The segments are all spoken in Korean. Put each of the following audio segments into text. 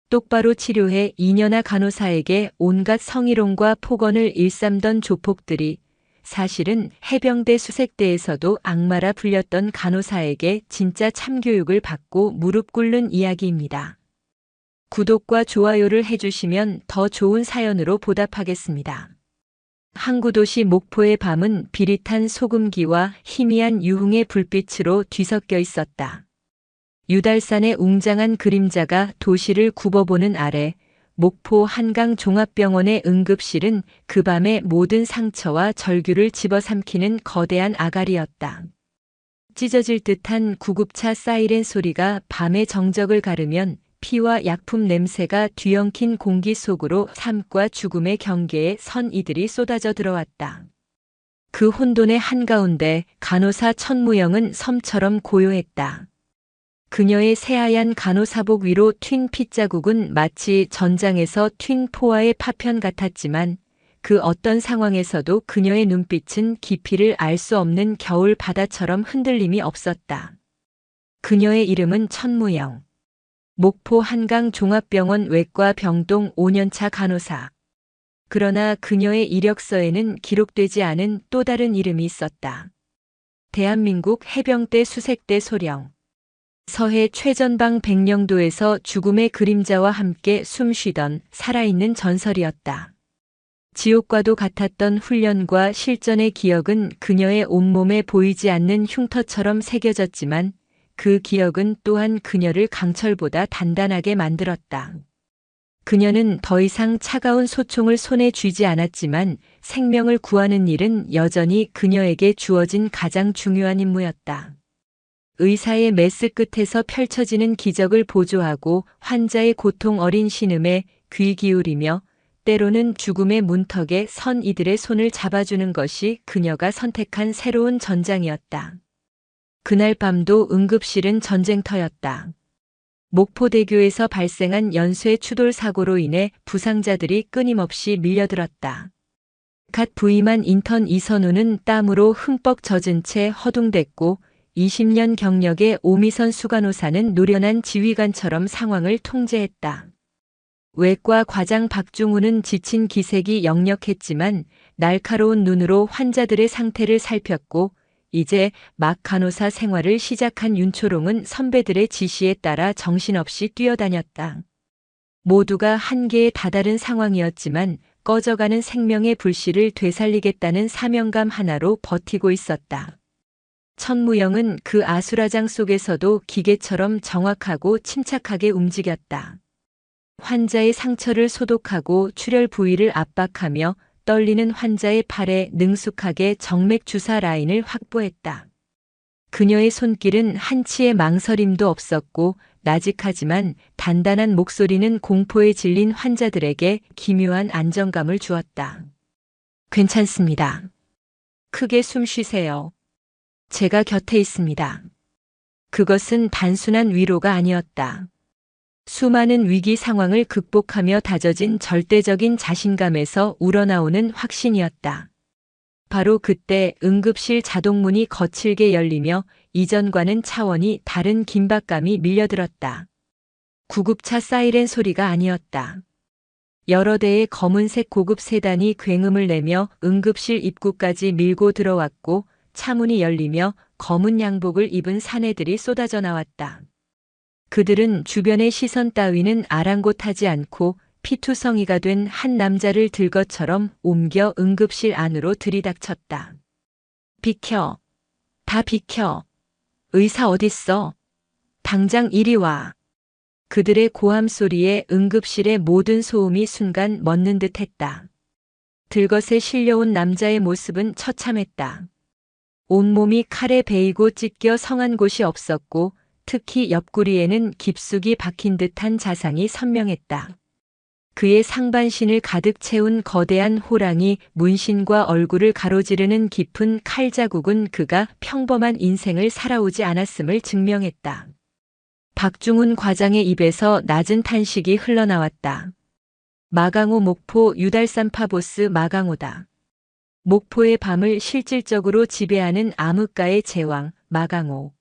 똑바로 치료해 이년아 간호사에게 온갖 성희롱과 폭언을 일삼던 조폭들이 사실은 해병대 수색대에서도 악마라 불렸던 간호사에게 진짜 참교육을 받고 무릎 꿇는 이야기입니다. 구독과 좋아요를 해주시면 더 좋은 사연으로 보답하겠습니다. 항구도시 목포의 밤은 비릿한 소금기와 희미한 유흥의 불빛으로 뒤섞여 있었다. 유달산의 웅장한 그림자가 도시를 굽어보는 아래 목포 한강종합병원의 응급실은 그 밤의 모든 상처와 절규를 집어삼키는 거대한 아가리였다. 찢어질 듯한 구급차 사이렌 소리가 밤의 정적을 가르면 피와 약품 냄새가 뒤엉킨 공기 속으로 삶과 죽음의 경계에 선 이들이 쏟아져 들어왔다. 그 혼돈의 한가운데 간호사 천무영은 섬처럼 고요했다. 그녀의 새하얀 간호사복 위로 튄 핏자국은 마치 전장에서 튄 포화의 파편 같았지만 그 어떤 상황에서도 그녀의 눈빛은 깊이를 알 수 없는 겨울 바다처럼 흔들림이 없었다. 그녀의 이름은 천무영. 목포 한강종합병원 외과 병동 5년차 간호사. 그러나 그녀의 이력서에는 기록되지 않은 또 다른 이름이 있었다. 대한민국 해병대 수색대 소령. 서해 최전방 백령도에서 죽음의 그림자와 함께 숨쉬던 살아있는 전설이었다. 지옥과도 같았던 훈련과 실전의 기억은 그녀의 온몸에 보이지 않는 흉터처럼 새겨졌지만 그 기억은 또한 그녀를 강철보다 단단하게 만들었다. 그녀는 더 이상 차가운 소총을 손에 쥐지 않았지만 생명을 구하는 일은 여전히 그녀에게 주어진 가장 중요한 임무였다. 의사의 메스 끝에서 펼쳐지는 기적을 보조하고 환자의 고통 어린 신음에 귀 기울이며 때로는 죽음의 문턱에 선 이들의 손을 잡아주는 것이 그녀가 선택한 새로운 전장이었다. 그날 밤도 응급실은 전쟁터였다. 목포대교에서 발생한 연쇄 추돌 사고로 인해 부상자들이 끊임없이 밀려들었다. 갓 부임한 인턴 이선우는 땀으로 흠뻑 젖은 채 허둥댔고 20년 경력의 오미선 수간호사는 노련한 지휘관처럼 상황을 통제했다. 외과 과장 박중우는 지친 기색이 역력했지만 날카로운 눈으로 환자들의 상태를 살폈고 이제 막 간호사 생활을 시작한 윤초롱은 선배들의 지시에 따라 정신없이 뛰어다녔다. 모두가 한계에 다다른 상황이었지만 꺼져가는 생명의 불씨를 되살리겠다는 사명감 하나로 버티고 있었다. 천무영은 그 아수라장 속에서도 기계처럼 정확하고 침착하게 움직였다. 환자의 상처를 소독하고 출혈 부위를 압박하며 떨리는 환자의 팔에 능숙하게 정맥 주사 라인을 확보했다. 그녀의 손길은 한치의 망설임도 없었고 나직하지만 단단한 목소리는 공포에 질린 환자들에게 기묘한 안정감을 주었다. 괜찮습니다. 크게 숨 쉬세요. 제가 곁에 있습니다. 그것은 단순한 위로가 아니었다. 수많은 위기 상황을 극복하며 다져진 절대적인 자신감에서 우러나오는 확신이었다. 바로 그때 응급실 자동문이 거칠게 열리며 이전과는 차원이 다른 긴박감이 밀려들었다. 구급차 사이렌 소리가 아니었다. 여러 대의 검은색 고급 세단이 굉음을 내며 응급실 입구까지 밀고 들어왔고 차문이 열리며 검은 양복을 입은 사내들이 쏟아져 나왔다. 그들은 주변의 시선 따위는 아랑곳하지 않고 피투성이가 된 한 남자를 들 것처럼 옮겨 응급실 안으로 들이닥쳤다. 비켜. 다 비켜. 의사 어딨어? 당장 이리 와. 그들의 고함 소리에 응급실의 모든 소음이 순간 멎는 듯 했다. 들것에 실려온 남자의 모습은 처참했다. 온몸이 칼에 베이고 찢겨 성한 곳이 없었고 특히 옆구리에는 깊숙이 박힌 듯한 자상이 선명했다. 그의 상반신을 가득 채운 거대한 호랑이 문신과 얼굴을 가로지르는 깊은 칼 자국은 그가 평범한 인생을 살아오지 않았음을 증명했다. 박중훈 과장의 입에서 낮은 탄식이 흘러나왔다. 마강호 목포 유달산 파보스 마강호다. 목포의 밤을 실질적으로 지배하는 암흑가의 제왕 마강호.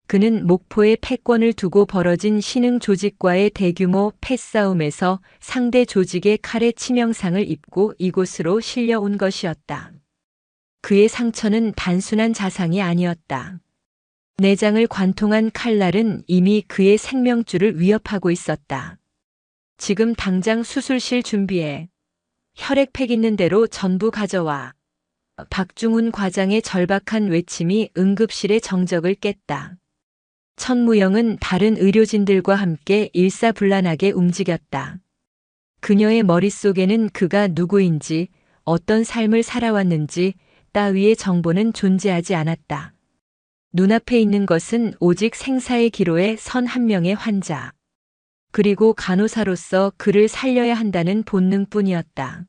그는 목포의 패권을 두고 벌어진 신흥 조직과의 대규모 패싸움에서 상대 조직의 칼에 치명상을 입고 이곳으로 실려온 것이었다. 그의 상처는 단순한 자상이 아니었다. 내장을 관통한 칼날은 이미 그의 생명줄을 위협하고 있었다. 지금 당장 수술실 준비해. 혈액팩 있는 대로 전부 가져와. 박중훈 과장의 절박한 외침이 응급실의 정적을 깼다. 천무영은 다른 의료진들과 함께 일사불란하게 움직였다. 그녀의 머릿속에는 그가 누구인지, 어떤 삶을 살아왔는지 따위의 정보는 존재하지 않았다. 눈앞에 있는 것은 오직 생사의 기로에 선 한 명의 환자. 그리고 간호사로서 그를 살려야 한다는 본능뿐이었다.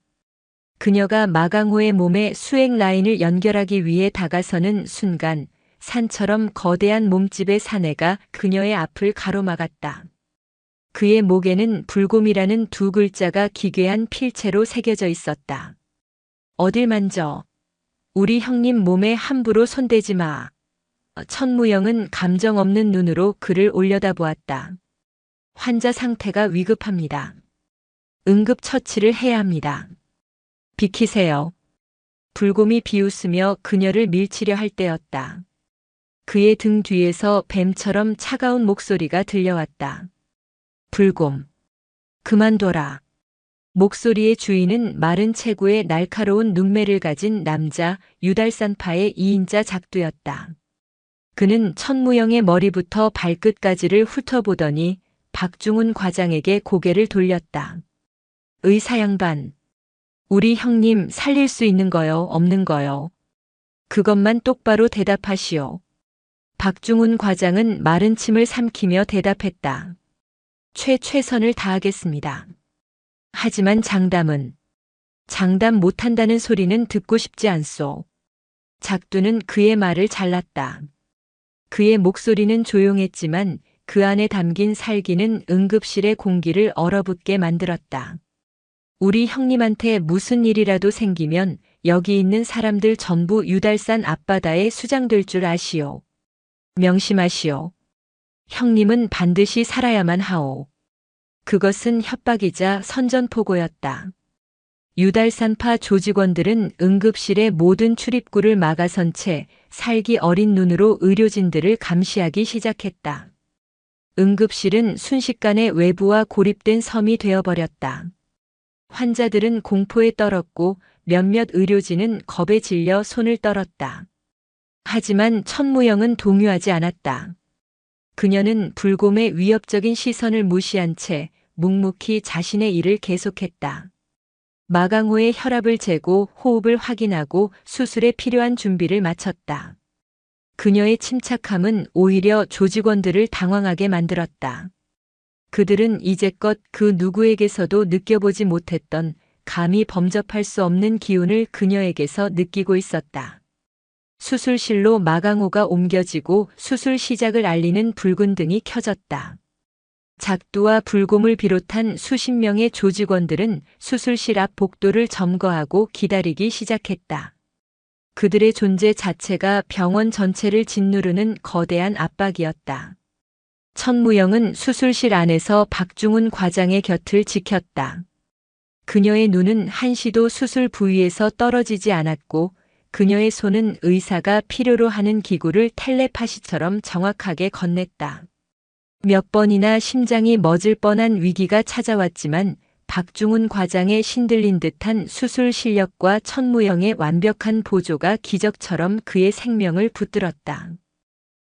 그녀가 마강호의 몸에 수액 라인을 연결하기 위해 다가서는 순간 산처럼 거대한 몸집의 사내가 그녀의 앞을 가로막았다. 그의 목에는 불곰이라는 두 글자가 기괴한 필체로 새겨져 있었다. 어딜 만져. 우리 형님 몸에 함부로 손대지 마. 천무영은 감정 없는 눈으로 그를 올려다보았다. 환자 상태가 위급합니다. 응급 처치를 해야 합니다. 비키세요. 불곰이 비웃으며 그녀를 밀치려 할 때였다. 그의 등 뒤에서 뱀처럼 차가운 목소리가 들려왔다. 불곰. 그만둬라. 목소리의 주인은 마른 체구에 날카로운 눈매를 가진 남자 유달산파의 2인자 작두였다. 그는 천무영의 머리부터 발끝까지를 훑어보더니 박중훈 과장에게 고개를 돌렸다. 의사 양반. 우리 형님 살릴 수 있는 거요, 없는 거요. 그것만 똑바로 대답하시오. 박중훈 과장은 마른 침을 삼키며 대답했다. 최선을 다하겠습니다. 하지만 장담 못한다는 소리는 듣고 싶지 않소. 작두는 그의 말을 잘랐다. 그의 목소리는 조용했지만 그 안에 담긴 살기는 응급실의 공기를 얼어붙게 만들었다. 우리 형님한테 무슨 일이라도 생기면 여기 있는 사람들 전부 유달산 앞바다에 수장될 줄 아시오. 명심하시오. 형님은 반드시 살아야만 하오. 그것은 협박이자 선전포고였다. 유달산파 조직원들은 응급실의 모든 출입구를 막아선 채 살기 어린 눈으로 의료진들을 감시하기 시작했다. 응급실은 순식간에 외부와 고립된 섬이 되어버렸다. 환자들은 공포에 떨었고 몇몇 의료진은 겁에 질려 손을 떨었다. 하지만 천무영은 동요하지 않았다. 그녀는 불곰의 위협적인 시선을 무시한 채 묵묵히 자신의 일을 계속했다. 마강호의 혈압을 재고 호흡을 확인하고 수술에 필요한 준비를 마쳤다. 그녀의 침착함은 오히려 조직원들을 당황하게 만들었다. 그들은 이제껏 그 누구에게서도 느껴보지 못했던 감히 범접할 수 없는 기운을 그녀에게서 느끼고 있었다. 수술실로 마강호가 옮겨지고 수술 시작을 알리는 붉은 등이 켜졌다. 작두와 불곰을 비롯한 수십 명의 조직원들은 수술실 앞 복도를 점거하고 기다리기 시작했다. 그들의 존재 자체가 병원 전체를 짓누르는 거대한 압박이었다. 천무영은 수술실 안에서 박중훈 과장의 곁을 지켰다. 그녀의 눈은 한시도 수술 부위에서 떨어지지 않았고 그녀의 손은 의사가 필요로 하는 기구를 텔레파시처럼 정확하게 건넸다. 몇 번이나 심장이 멎을 뻔한 위기가 찾아왔지만 박중훈 과장의 신들린 듯한 수술 실력과 천무영의 완벽한 보조가 기적처럼 그의 생명을 붙들었다.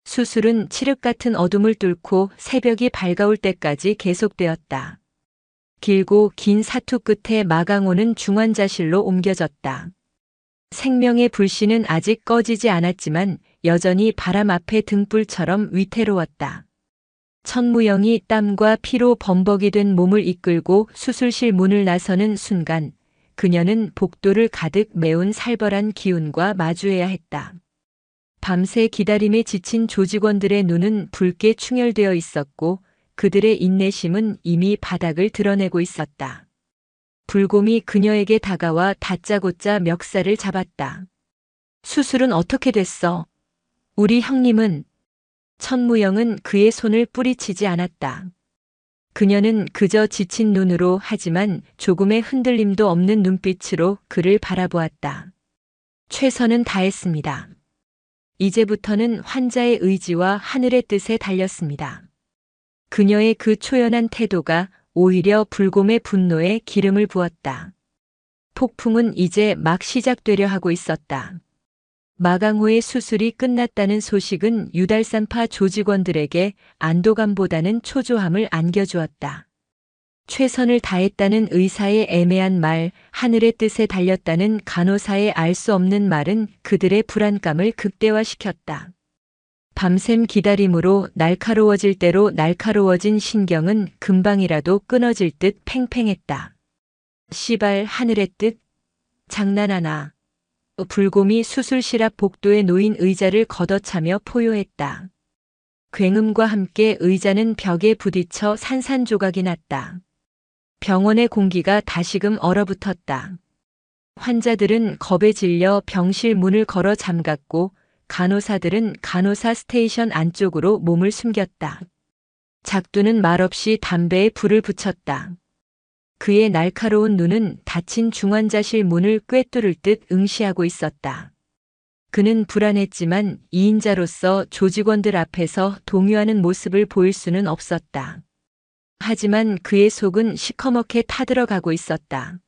수술은 칠흑 같은 어둠을 뚫고 새벽이 밝아올 때까지 계속되었다. 길고 긴 사투 끝에 마강호는 중환자실로 옮겨졌다. 생명의 불씨는 아직 꺼지지 않았지만 여전히 바람 앞의 등불처럼 위태로웠다. 천무영이 땀과 피로 범벅이 된 몸을 이끌고 수술실 문을 나서는 순간 그녀는 복도를 가득 메운 살벌한 기운과 마주해야 했다. 밤새 기다림에 지친 조직원들의 눈은 붉게 충혈되어 있었고 그들의 인내심은 이미 바닥을 드러내고 있었다. 불곰이 그녀에게 다가와 다짜고짜 멱살을 잡았다. 수술은 어떻게 됐어? 우리 형님은 천무영은 그의 손을 뿌리치지 않았다. 그녀는 그저 지친 눈으로 하지만 조금의 흔들림도 없는 눈빛으로 그를 바라보았다. 최선은 다했습니다. 이제부터는 환자의 의지와 하늘의 뜻에 달렸습니다. 그녀의 그 초연한 태도가 오히려 불곰의 분노에 기름을 부었다. 폭풍은 이제 막 시작되려 하고 있었다. 마강호의 수술이 끝났다는 소식은 유달산파 조직원들에게 안도감보다는 초조함을 안겨주었다. 최선을 다했다는 의사의 애매한 말, 하늘의 뜻에 달렸다는 간호사의 알 수 없는 말은 그들의 불안감을 극대화시켰다. 밤샘 기다림으로 날카로워질 대로 날카로워진 신경은 금방이라도 끊어질 듯 팽팽했다. 시발 하늘의 뜻? 장난하나. 불곰이 수술실 앞 복도에 놓인 의자를 걷어차며 포효했다. 굉음과 함께 의자는 벽에 부딪혀 산산조각이 났다. 병원의 공기가 다시금 얼어붙었다. 환자들은 겁에 질려 병실 문을 걸어 잠갔고 간호사들은 간호사 스테이션 안쪽으로 몸을 숨겼다. 작두는 말없이 담배에 불을 붙였다. 그의 날카로운 눈은 닫힌 중환자실 문을 꿰뚫을 듯 응시하고 있었다. 그는 불안했지만 2인자로서 조직원들 앞에서 동요하는 모습을 보일 수는 없었다. 하지만 그의 속은 시커멓게 타들어가고 있었다.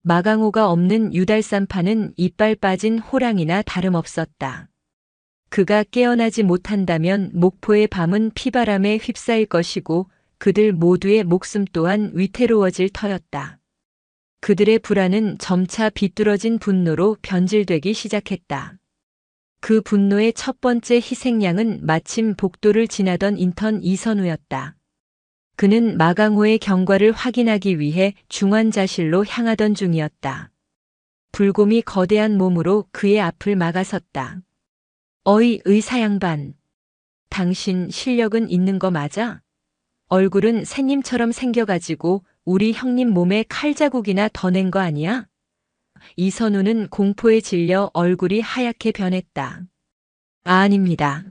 마강호가 없는 유달산파는 이빨 빠진 호랑이나 다름없었다. 그가 깨어나지 못한다면 목포의 밤은 피바람에 휩싸일 것이고 그들 모두의 목숨 또한 위태로워질 터였다. 그들의 불안은 점차 비뚤어진 분노로 변질되기 시작했다. 그 분노의 첫 번째 희생양은 마침 복도를 지나던 인턴 이선우였다. 그는 마강호의 경과를 확인하기 위해 중환자실로 향하던 중이었다. 불곰이 거대한 몸으로 그의 앞을 막아섰다. 어이 의사 양반. 당신 실력은 있는 거 맞아? 얼굴은 새님처럼 생겨가지고 우리 형님 몸에 칼자국이나 더 낸 거 아니야? 이선우는 공포에 질려 얼굴이 하얗게 변했다. 아닙니다.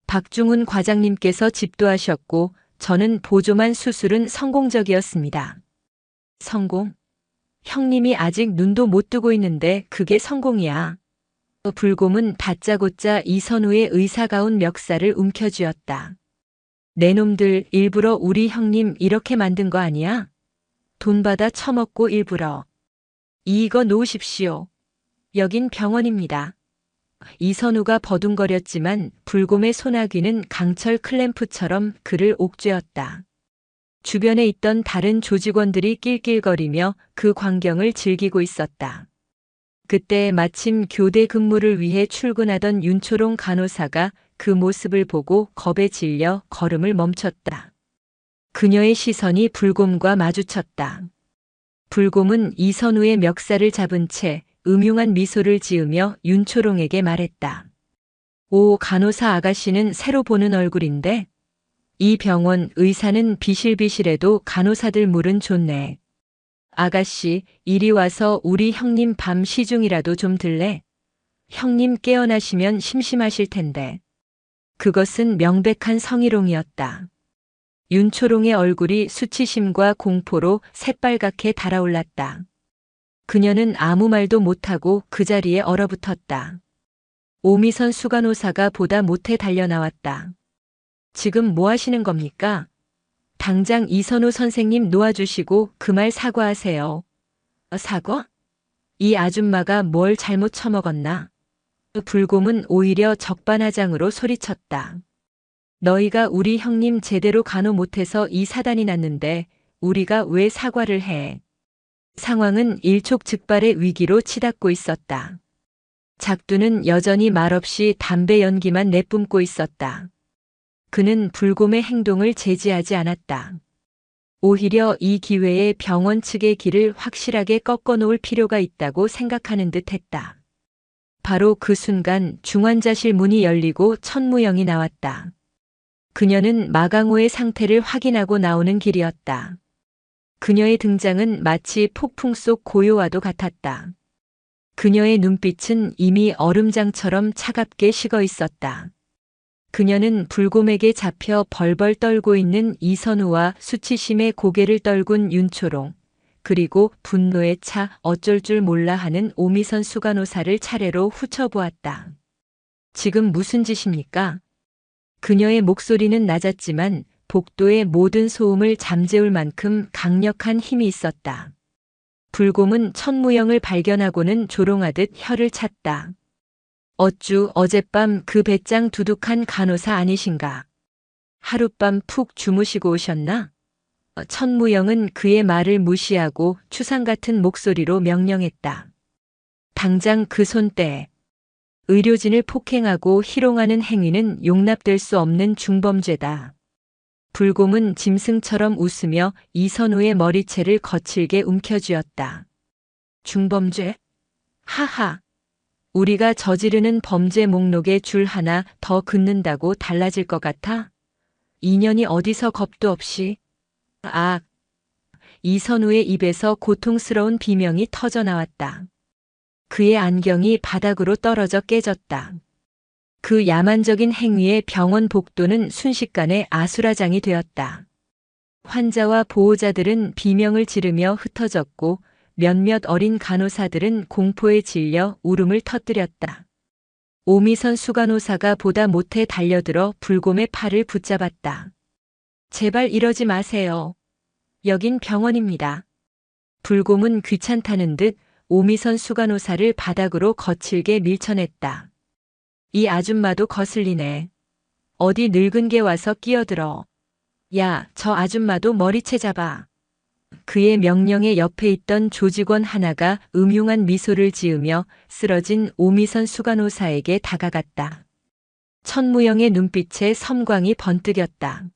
박중훈 과장님께서 집도하셨고 저는 보조만 수술은 성공적이었습니다. 성공? 형님이 아직 눈도 못 뜨고 있는데 그게 성공이야. 불곰은 다짜고짜 이선우의 의사가운 멱살을 움켜쥐었다. 내 놈들 일부러 우리 형님 이렇게 만든 거 아니야? 돈 받아 처먹고 일부러. 이거 놓으십시오. 여긴 병원입니다. 이선우가 버둥거렸지만 불곰의 소나귀는 강철 클램프처럼 그를 옥죄었다. 주변에 있던 다른 조직원들이 낄낄거리며 그 광경을 즐기고 있었다. 그때 마침 교대 근무를 위해 출근하던 윤초롱 간호사가 그 모습을 보고 겁에 질려 걸음을 멈췄다. 그녀의 시선이 불곰과 마주쳤다. 불곰은 이선우의 멱살을 잡은 채 음흉한 미소를 지으며 윤초롱에게 말했다. 오, 간호사 아가씨는 새로 보는 얼굴인데? 이 병원 의사는 비실비실해도 간호사들 물은 좋네. 아가씨, 이리 와서 우리 형님 밤 시중이라도 좀 들래? 형님 깨어나시면 심심하실 텐데. 그것은 명백한 성희롱이었다. 윤초롱의 얼굴이 수치심과 공포로 새빨갛게 달아올랐다. 그녀는 아무 말도 못하고 그 자리에 얼어붙었다. 오미선 수간호사가 보다 못해 달려나왔다. 지금 뭐 하시는 겁니까? 당장 이선우 선생님 놓아주시고 그 말 사과하세요. 사과? 이 아줌마가 뭘 잘못 처먹었나? 불곰은 오히려 적반하장으로 소리쳤다. 너희가 우리 형님 제대로 간호 못해서 이 사단이 났는데 우리가 왜 사과를 해? 상황은 일촉즉발의 위기로 치닫고 있었다. 작두는 여전히 말없이 담배 연기만 내뿜고 있었다. 그는 불곰의 행동을 제지하지 않았다. 오히려 이 기회에 병원 측의 길을 확실하게 꺾어놓을 필요가 있다고 생각하는 듯 했다. 바로 그 순간 중환자실 문이 열리고 천무영이 나왔다. 그녀는 마강호의 상태를 확인하고 나오는 길이었다. 그녀의 등장은 마치 폭풍 속 고요와도 같았다. 그녀의 눈빛은 이미 얼음장처럼 차갑게 식어 있었다. 그녀는 불곰에게 잡혀 벌벌 떨고 있는 이선우와 수치심에 고개를 떨군 윤초롱, 그리고 분노에 차 어쩔 줄 몰라 하는 오미선 수간호사를 차례로 훑어보았다. 지금 무슨 짓입니까? 그녀의 목소리는 낮았지만 복도의 모든 소음을 잠재울 만큼 강력한 힘이 있었다. 불곰은 천무영을 발견하고는 조롱하듯 혀를 찼다. 어쭈 어젯밤 그 배짱 두둑한 간호사 아니신가? 하룻밤 푹 주무시고 오셨나? 천무영은 그의 말을 무시하고 추상 같은 목소리로 명령했다. 당장 그 손 떼. 의료진을 폭행하고 희롱하는 행위는 용납될 수 없는 중범죄다. 불곰은 짐승처럼 웃으며 이선우의 머리채를 거칠게 움켜쥐었다. 중범죄? 하하. 우리가 저지르는 범죄 목록에 줄 하나 더 긋는다고 달라질 것 같아? 인연이 어디서 겁도 없이. 아. 이선우의 입에서 고통스러운 비명이 터져 나왔다. 그의 안경이 바닥으로 떨어져 깨졌다. 그 야만적인 행위에 병원 복도는 순식간에 아수라장이 되었다. 환자와 보호자들은 비명을 지르며 흩어졌고 몇몇 어린 간호사들은 공포에 질려 울음을 터뜨렸다. 오미선 수간호사가 보다 못해 달려들어 불곰의 팔을 붙잡았다. 제발 이러지 마세요. 여긴 병원입니다. 불곰은 귀찮다는 듯 오미선 수간호사를 바닥으로 거칠게 밀쳐냈다. 이 아줌마도 거슬리네. 어디 늙은 게 와서 끼어들어. 야, 저 아줌마도 머리채 잡아. 그의 명령에 옆에 있던 조직원 하나가 음흉한 미소를 지으며 쓰러진 오미선 수간호사에게 다가갔다. 천무영의 눈빛에 섬광이 번뜩였다.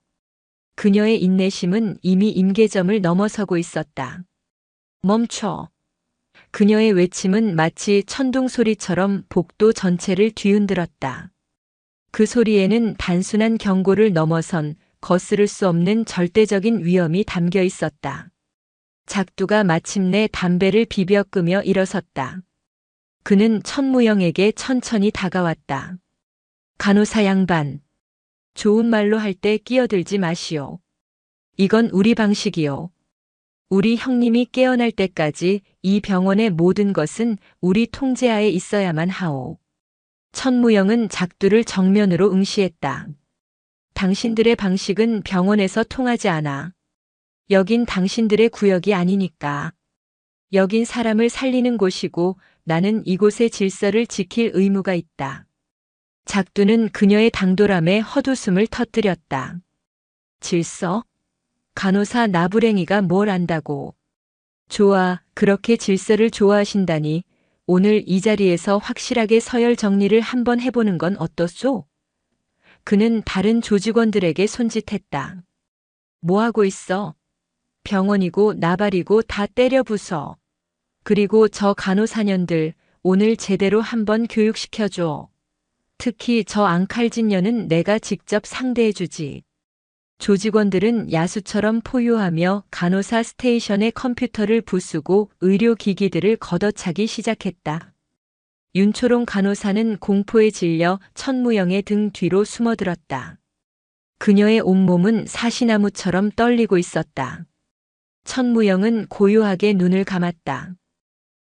그녀의 인내심은 이미 임계점을 넘어서고 있었다. 멈춰. 그녀의 외침은 마치 천둥 소리처럼 복도 전체를 뒤흔들었다. 그 소리에는 단순한 경고를 넘어선 거스를 수 없는 절대적인 위험이 담겨 있었다. 작두가 마침내 담배를 비벼 끄며 일어섰다. 그는 천무영에게 천천히 다가왔다. 간호사 양반. 좋은 말로 할 때 끼어들지 마시오. 이건 우리 방식이오. 우리 형님이 깨어날 때까지 이 병원의 모든 것은 우리 통제하에 있어야만 하오. 천무영은 작두를 정면으로 응시했다. 당신들의 방식은 병원에서 통하지 않아. 여긴 당신들의 구역이 아니니까. 여긴 사람을 살리는 곳이고 나는 이곳의 질서를 지킬 의무가 있다. 작두는 그녀의 당돌함에 헛웃음을 터뜨렸다. 질서? 간호사 나부랭이가 뭘 안다고. 좋아, 그렇게 질서를 좋아하신다니 오늘 이 자리에서 확실하게 서열 정리를 한번 해보는 건 어떻소? 그는 다른 조직원들에게 손짓했다. 뭐하고 있어? 병원이고 나발이고 다 때려 부숴. 그리고 저 간호사년들 오늘 제대로 한번 교육시켜줘. 특히 저 앙칼진년은 내가 직접 상대해주지. 조직원들은 야수처럼 포효하며 간호사 스테이션의 컴퓨터를 부수고 의료기기들을 걷어차기 시작했다. 윤초롱 간호사는 공포에 질려 천무영의 등 뒤로 숨어들었다. 그녀의 온몸은 사시나무처럼 떨리고 있었다. 천무영은 고요하게 눈을 감았다.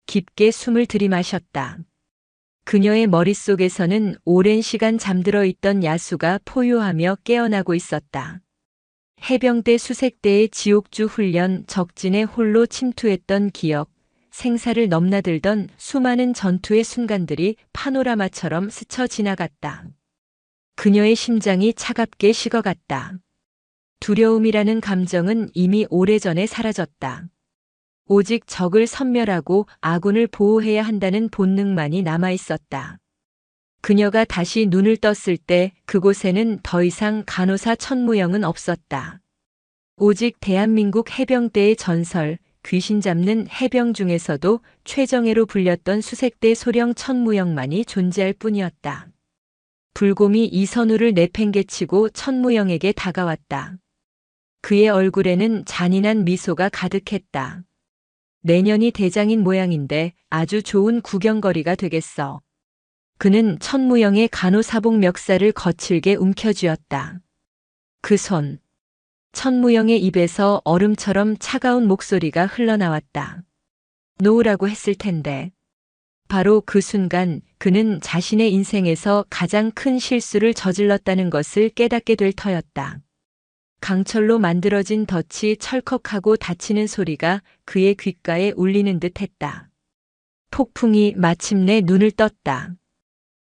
깊게 숨을 들이마셨다. 그녀의 머릿속에서는 오랜 시간 잠들어 있던 야수가 포효하며 깨어나고 있었다. 해병대 수색대의 지옥주 훈련 적진에 홀로 침투했던 기억, 생사를 넘나들던 수많은 전투의 순간들이 파노라마처럼 스쳐 지나갔다. 그녀의 심장이 차갑게 식어갔다. 두려움이라는 감정은 이미 오래전에 사라졌다. 오직 적을 섬멸하고 아군을 보호해야 한다는 본능만이 남아있었다. 그녀가 다시 눈을 떴을 때 그곳에는 더 이상 간호사 천무영은 없었다. 오직 대한민국 해병대의 전설, 귀신 잡는 해병 중에서도 최정예로 불렸던 수색대 소령 천무영만이 존재할 뿐이었다. 불곰이 이선우를 내팽개치고 천무영에게 다가왔다. 그의 얼굴에는 잔인한 미소가 가득했다. 내년이 대장인 모양인데 아주 좋은 구경거리가 되겠어. 그는 천무영의 간호사복 멱살을 거칠게 움켜쥐었다. 그 손. 천무영의 입에서 얼음처럼 차가운 목소리가 흘러나왔다. 놓으라고 했을 텐데. 바로 그 순간 그는 자신의 인생에서 가장 큰 실수를 저질렀다는 것을 깨닫게 될 터였다. 강철로 만들어진 덫이 철컥하고 닫히는 소리가 그의 귓가에 울리는 듯 했다. 폭풍이 마침내 눈을 떴다.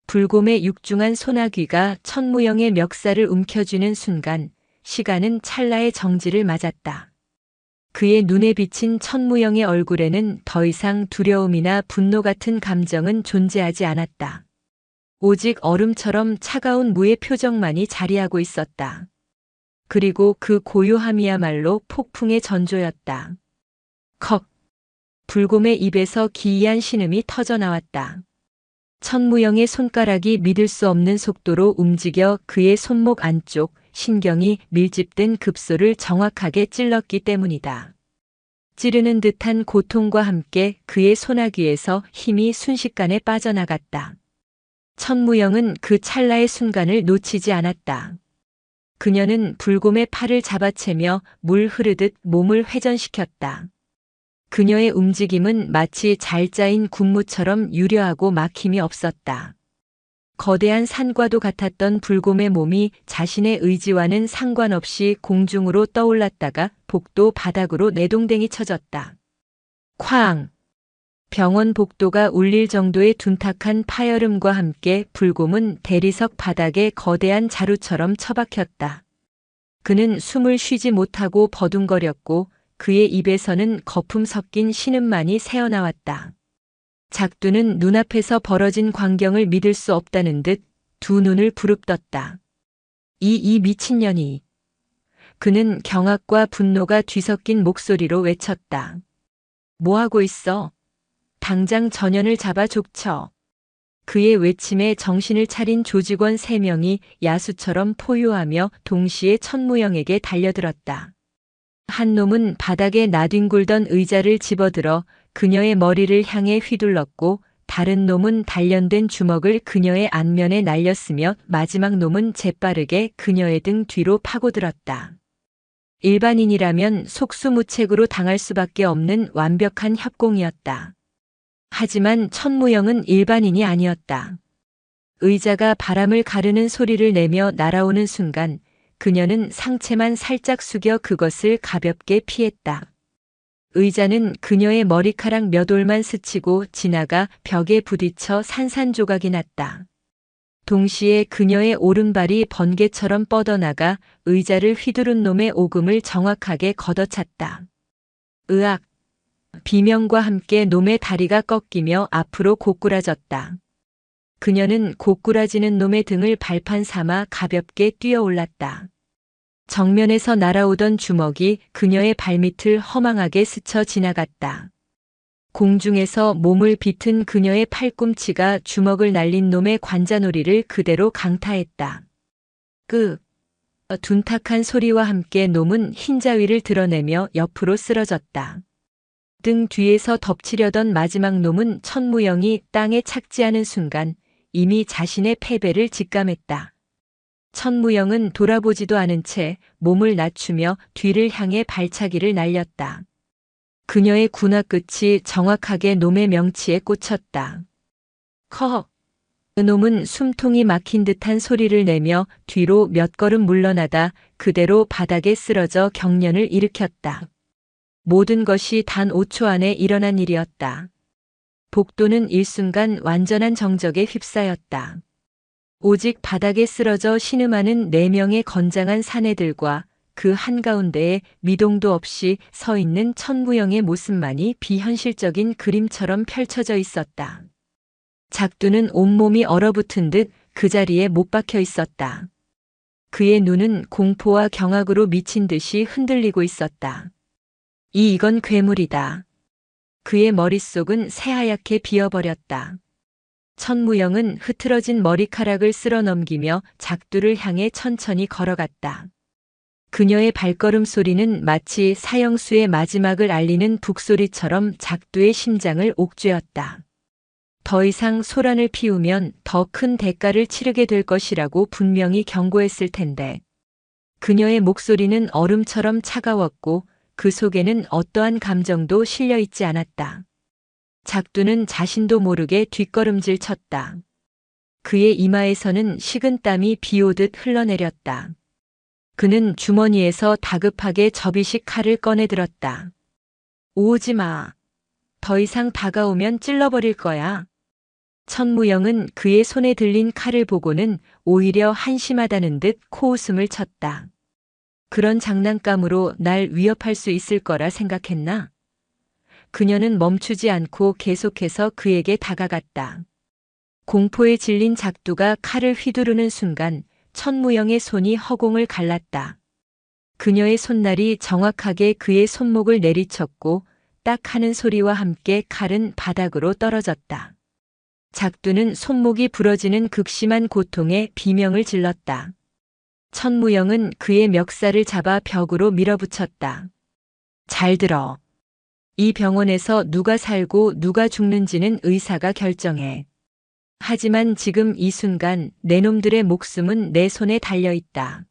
불곰의 육중한 소나귀가 천무영의 멱살을 움켜쥐는 순간 시간은 찰나의 정지를 맞았다. 그의 눈에 비친 천무영의 얼굴에는 더 이상 두려움이나 분노 같은 감정은 존재하지 않았다. 오직 얼음처럼 차가운 무의 표정만이 자리하고 있었다. 그리고 그 고요함이야말로 폭풍의 전조였다. 컥! 불곰의 입에서 기이한 신음이 터져나왔다. 천무영의 손가락이 믿을 수 없는 속도로 움직여 그의 손목 안쪽 신경이 밀집된 급소를 정확하게 찔렀기 때문이다. 찌르는 듯한 고통과 함께 그의 소나귀에서 힘이 순식간에 빠져나갔다. 천무영은 그 찰나의 순간을 놓치지 않았다. 그녀는 불곰의 팔을 잡아채며 물 흐르듯 몸을 회전시켰다. 그녀의 움직임은 마치 잘 짜인 군무처럼 유려하고 막힘이 없었다. 거대한 산과도 같았던 불곰의 몸이 자신의 의지와는 상관없이 공중으로 떠올랐다가 복도 바닥으로 내동댕이 쳐졌다. 쾅! 병원 복도가 울릴 정도의 둔탁한 파열음과 함께 불곰은 대리석 바닥에 거대한 자루처럼 처박혔다. 그는 숨을 쉬지 못하고 버둥거렸고 그의 입에서는 거품 섞인 신음만이 새어나왔다. 작두는 눈앞에서 벌어진 광경을 믿을 수 없다는 듯 두 눈을 부릅떴다. 이 미친년이. 그는 경악과 분노가 뒤섞인 목소리로 외쳤다. 뭐하고 있어? 당장 전현을 잡아 족쳐. 그의 외침에 정신을 차린 조직원 3명이 야수처럼 포효하며 동시에 천무영에게 달려들었다. 한 놈은 바닥에 나뒹굴던 의자를 집어들어 그녀의 머리를 향해 휘둘렀고 다른 놈은 단련된 주먹을 그녀의 안면에 날렸으며 마지막 놈은 재빠르게 그녀의 등 뒤로 파고들었다. 일반인이라면 속수무책으로 당할 수밖에 없는 완벽한 협공이었다. 하지만 천무영은 일반인이 아니었다. 의자가 바람을 가르는 소리를 내며 날아오는 순간 그녀는 상체만 살짝 숙여 그것을 가볍게 피했다. 의자는 그녀의 머리카락 몇 올만 스치고 지나가 벽에 부딪혀 산산조각이 났다. 동시에 그녀의 오른발이 번개처럼 뻗어나가 의자를 휘두른 놈의 오금을 정확하게 걷어찼다. 으악! 비명과 함께 놈의 다리가 꺾이며 앞으로 고꾸라졌다. 그녀는 고꾸라지는 놈의 등을 발판 삼아 가볍게 뛰어올랐다. 정면에서 날아오던 주먹이 그녀의 발밑을 허망하게 스쳐 지나갔다. 공중에서 몸을 비튼 그녀의 팔꿈치가 주먹을 날린 놈의 관자놀이를 그대로 강타했다. 둔탁한 소리와 함께 놈은 흰자위를 드러내며 옆으로 쓰러졌다. 등 뒤에서 덮치려던 마지막 놈은 천무영이 땅에 착지하는 순간 이미 자신의 패배를 직감했다. 천무영은 돌아보지도 않은 채 몸을 낮추며 뒤를 향해 발차기를 날렸다. 그녀의 군화 끝이 정확하게 놈의 명치에 꽂혔다. 컥! 그놈은 숨통이 막힌 듯한 소리를 내며 뒤로 몇 걸음 물러나다 그대로 바닥에 쓰러져 경련을 일으켰다. 모든 것이 단 5초 안에 일어난 일이었다. 복도는 일순간 완전한 정적에 휩싸였다. 오직 바닥에 쓰러져 신음하는 4명의 건장한 사내들과 그 한가운데에 미동도 없이 서 있는 천무영의 모습만이 비현실적인 그림처럼 펼쳐져 있었다. 작두는 온몸이 얼어붙은 듯 그 자리에 못 박혀 있었다. 그의 눈은 공포와 경악으로 미친 듯이 흔들리고 있었다. 이건 괴물이다. 그의 머릿속은 새하얗게 비어버렸다. 천무영은 흐트러진 머리카락을 쓸어 넘기며 작두를 향해 천천히 걸어갔다. 그녀의 발걸음 소리는 마치 사형수의 마지막을 알리는 북소리처럼 작두의 심장을 옥죄었다. 더 이상 소란을 피우면 더 큰 대가를 치르게 될 것이라고 분명히 경고했을 텐데. 그녀의 목소리는 얼음처럼 차가웠고 그 속에는 어떠한 감정도 실려 있지 않았다. 작두는 자신도 모르게 뒷걸음질 쳤다. 그의 이마에서는 식은땀이 비오듯 흘러내렸다. 그는 주머니에서 다급하게 접이식 칼을 꺼내들었다. 오지 마. 더 이상 다가오면 찔러버릴 거야. 천무영은 그의 손에 들린 칼을 보고는 오히려 한심하다는 듯 코웃음을 쳤다. 그런 장난감으로 날 위협할 수 있을 거라 생각했나? 그녀는 멈추지 않고 계속해서 그에게 다가갔다. 공포에 질린 작두가 칼을 휘두르는 순간 천무영의 손이 허공을 갈랐다. 그녀의 손날이 정확하게 그의 손목을 내리쳤고 딱 하는 소리와 함께 칼은 바닥으로 떨어졌다. 작두는 손목이 부러지는 극심한 고통에 비명을 질렀다. 천무영은 그의 멱살을 잡아 벽으로 밀어붙였다. 잘 들어. 이 병원에서 누가 살고 누가 죽는지는 의사가 결정해. 하지만 지금 이 순간 내 놈들의 목숨은 내 손에 달려있다.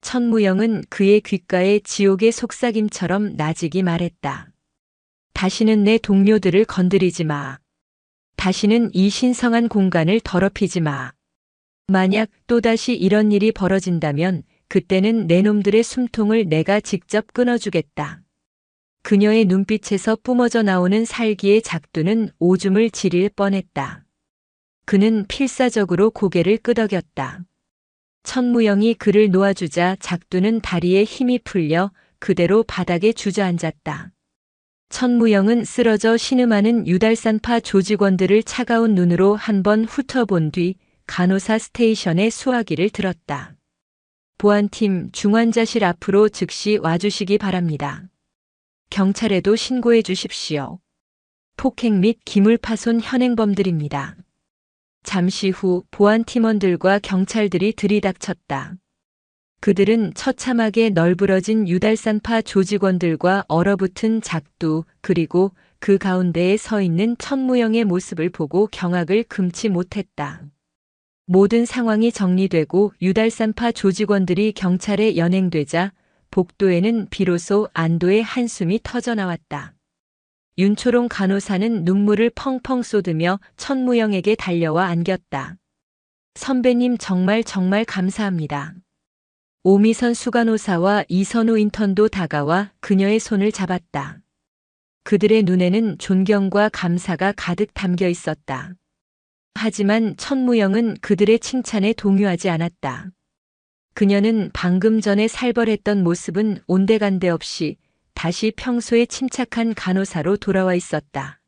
천무영은 그의 귓가에 지옥의 속삭임처럼 나직이 말했다. 다시는 내 동료들을 건드리지 마. 다시는 이 신성한 공간을 더럽히지 마. 만약 또다시 이런 일이 벌어진다면 그때는 내 놈들의 숨통을 내가 직접 끊어주겠다. 그녀의 눈빛에서 뿜어져 나오는 살기의 작두는 오줌을 지릴 뻔했다. 그는 필사적으로 고개를 끄덕였다. 천무영이 그를 놓아주자 작두는 다리에 힘이 풀려 그대로 바닥에 주저앉았다. 천무영은 쓰러져 신음하는 유달산파 조직원들을 차가운 눈으로 한번 훑어본 뒤 간호사 스테이션에 수화기를 들었다. 보안팀 중환자실 앞으로 즉시 와주시기 바랍니다. 경찰에도 신고해 주십시오. 폭행 및 기물파손 현행범들입니다. 잠시 후 보안팀원들과 경찰들이 들이닥쳤다. 그들은 처참하게 널브러진 유달산파 조직원들과 얼어붙은 작두 그리고 그 가운데에 서 있는 천무영의 모습을 보고 경악을 금치 못했다. 모든 상황이 정리되고 유달산파 조직원들이 경찰에 연행되자 복도에는 비로소 안도의 한숨이 터져나왔다. 윤초롱 간호사는 눈물을 펑펑 쏟으며 천무영에게 달려와 안겼다. 선배님 정말 감사합니다. 오미선 수간호사와 이선우 인턴도 다가와 그녀의 손을 잡았다. 그들의 눈에는 존경과 감사가 가득 담겨 있었다. 하지만 천무영은 그들의 칭찬에 동요하지 않았다. 그녀는 방금 전에 살벌했던 모습은 온데간데 없이 다시 평소에 침착한 간호사로 돌아와 있었다.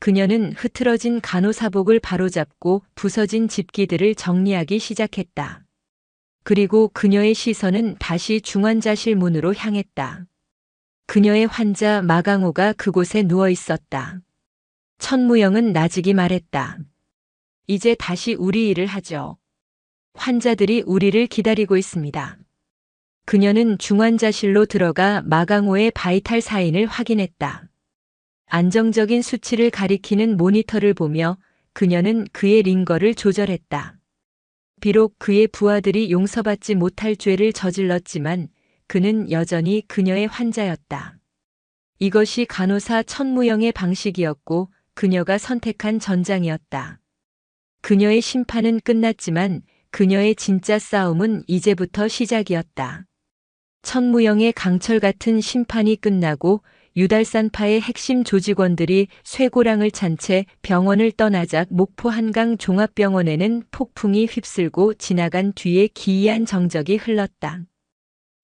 그녀는 흐트러진 간호사복을 바로잡고 부서진 집기들을 정리하기 시작했다. 그리고 그녀의 시선은 다시 중환자실 문으로 향했다. 그녀의 환자 마강호가 그곳에 누워 있었다. 천무영은 나직이 말했다. 이제 다시 우리 일을 하죠. 환자들이 우리를 기다리고 있습니다. 그녀는 중환자실로 들어가 마강호의 바이탈 사인을 확인했다. 안정적인 수치를 가리키는 모니터를 보며 그녀는 그의 링거를 조절했다. 비록 그의 부하들이 용서받지 못할 죄를 저질렀지만 그는 여전히 그녀의 환자였다. 이것이 간호사 천무영의 방식이었고 그녀가 선택한 전장이었다. 그녀의 심판은 끝났지만 그녀의 진짜 싸움은 이제부터 시작이었다. 천무영의 강철 같은 심판이 끝나고 유달산파의 핵심 조직원들이 쇠고랑을 찬 채 병원을 떠나자 목포 한강 종합병원에는 폭풍이 휩쓸고 지나간 뒤에 기이한 정적이 흘렀다.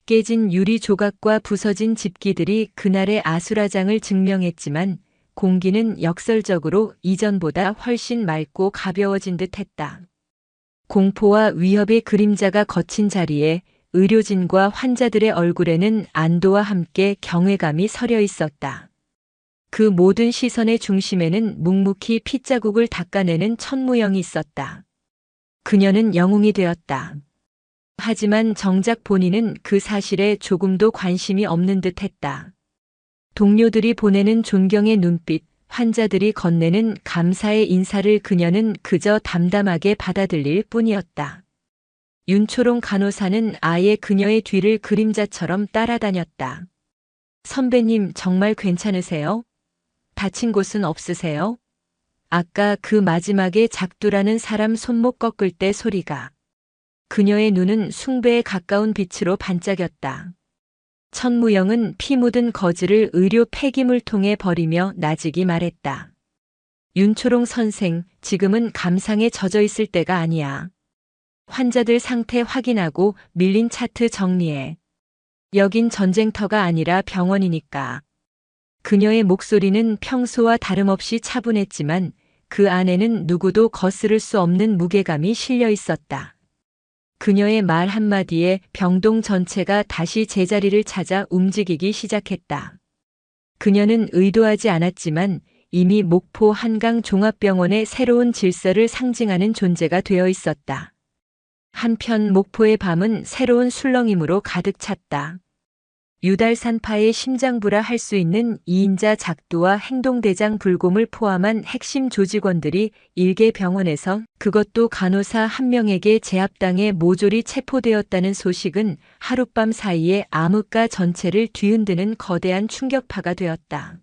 깨진 유리 조각과 부서진 집기들이 그날의 아수라장을 증명했지만 공기는 역설적으로 이전보다 훨씬 맑고 가벼워진 듯했다. 공포와 위협의 그림자가 걷힌 자리에 의료진과 환자들의 얼굴에는 안도와 함께 경외감이 서려 있었다. 그 모든 시선의 중심에는 묵묵히 핏자국을 닦아내는 천무영이 있었다. 그녀는 영웅이 되었다. 하지만 정작 본인은 그 사실에 조금도 관심이 없는 듯했다. 동료들이 보내는 존경의 눈빛, 환자들이 건네는 감사의 인사를 그녀는 그저 담담하게 받아들일 뿐이었다. 윤초롱 간호사는 아예 그녀의 뒤를 그림자처럼 따라다녔다. 선배님 정말 괜찮으세요? 다친 곳은 없으세요? 아까 그 마지막에 작두라는 사람 손목 꺾을 때 소리가. 그녀의 눈은 숭배에 가까운 빛으로 반짝였다. 천무영은 피 묻은 거즈를 의료 폐기물통에 버리며 나직이 말했다. 윤초롱 선생, 지금은 감상에 젖어 있을 때가 아니야. 환자들 상태 확인하고 밀린 차트 정리해. 여긴 전쟁터가 아니라 병원이니까. 그녀의 목소리는 평소와 다름없이 차분했지만 그 안에는 누구도 거스를 수 없는 무게감이 실려 있었다. 그녀의 말 한마디에 병동 전체가 다시 제자리를 찾아 움직이기 시작했다. 그녀는 의도하지 않았지만 이미 목포 한강 종합병원의 새로운 질서를 상징하는 존재가 되어 있었다. 한편 목포의 밤은 새로운 술렁임으로 가득 찼다. 유달산파의 심장부라 할 수 있는 2인자 작두와 행동대장 불곰을 포함한 핵심 조직원들이 일개 병원에서 그것도 간호사 한 명에게 제압당해 모조리 체포되었다는 소식은 하룻밤 사이에 암흑가 전체를 뒤흔드는 거대한 충격파가 되었다.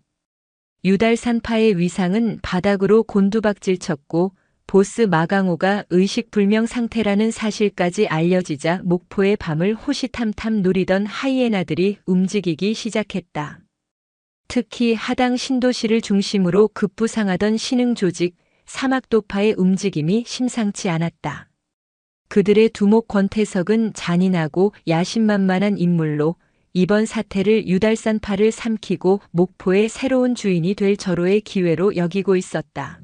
유달산파의 위상은 바닥으로 곤두박질 쳤고 보스 마강호가 의식불명 상태라는 사실까지 알려지자 목포의 밤을 호시탐탐 노리던 하이에나들이 움직이기 시작했다. 특히 하당 신도시를 중심으로 급부상하던 신흥 조직 사막도파의 움직임이 심상치 않았다. 그들의 두목 권태석은 잔인하고 야심만만한 인물로 이번 사태를 유달산파를 삼키고 목포의 새로운 주인이 될 절호의 기회로 여기고 있었다.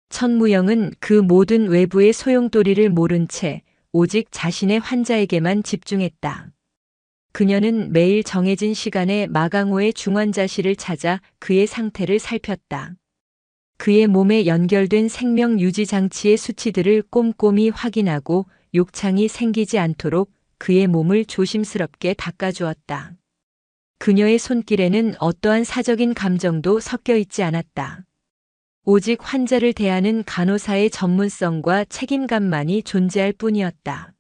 천무영은 그 모든 외부의 소용돌이를 모른 채 오직 자신의 환자에게만 집중했다. 그녀는 매일 정해진 시간에 마강호의 중환자실을 찾아 그의 상태를 살폈다. 그의 몸에 연결된 생명 유지 장치의 수치들을 꼼꼼히 확인하고 욕창이 생기지 않도록 그의 몸을 조심스럽게 닦아주었다. 그녀의 손길에는 어떠한 사적인 감정도 섞여 있지 않았다. 오직 환자를 대하는 간호사의 전문성과 책임감만이 존재할 뿐이었다.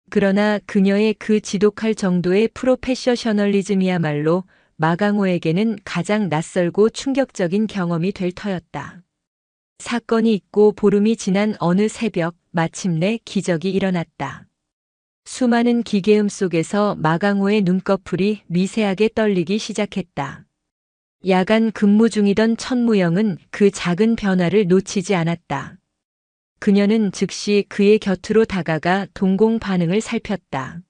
그러나 그녀의 그 지독할 정도의 프로페셔셔널리즘이야말로 마강호에게는 가장 낯설고 충격적인 경험이 될 터였다. 사건이 있고 보름이 지난 어느 새벽 마침내 기적이 일어났다. 수많은 기계음 속에서 마강호의 눈꺼풀이 미세하게 떨리기 시작했다. 야간 근무 중이던 천무영은 그 작은 변화를 놓치지 않았다. 그녀는 즉시 그의 곁으로 다가가 동공 반응을 살폈다.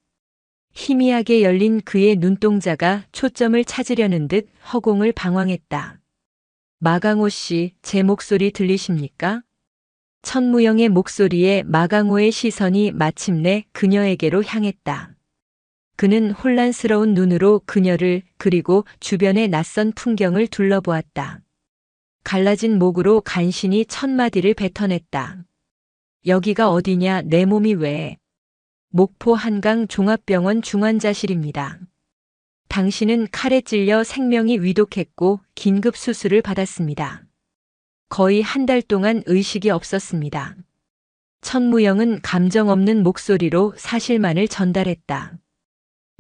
희미하게 열린 그의 눈동자가 초점을 찾으려는 듯 허공을 방황했다. 마강호 씨, 제 목소리 들리십니까? 천무영의 목소리에 마강호의 시선이 마침내 그녀에게로 향했다. 그는 혼란스러운 눈으로 그녀를 그리고 주변의 낯선 풍경을 둘러보았다. 갈라진 목으로 간신히 첫 마디를 뱉어냈다. 여기가 어디냐, 내 몸이 왜? 목포 한강 종합병원 중환자실입니다. 당신은 칼에 찔려 생명이 위독했고 긴급 수술을 받았습니다. 거의 한 달 동안 의식이 없었습니다. 천무영은 감정 없는 목소리로 사실만을 전달했다.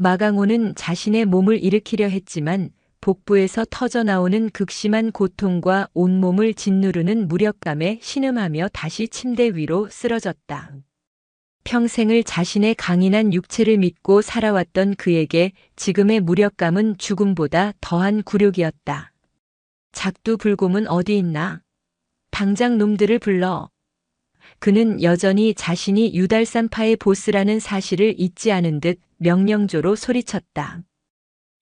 마강호는 자신의 몸을 일으키려 했지만 복부에서 터져나오는 극심한 고통과 온몸을 짓누르는 무력감에 신음하며 다시 침대 위로 쓰러졌다. 평생을 자신의 강인한 육체를 믿고 살아왔던 그에게 지금의 무력감은 죽음보다 더한 굴욕이었다. 작두 불곰은 어디 있나? 당장 놈들을 불러. 그는 여전히 자신이 유달산파의 보스라는 사실을 잊지 않은 듯 명령조로 소리쳤다.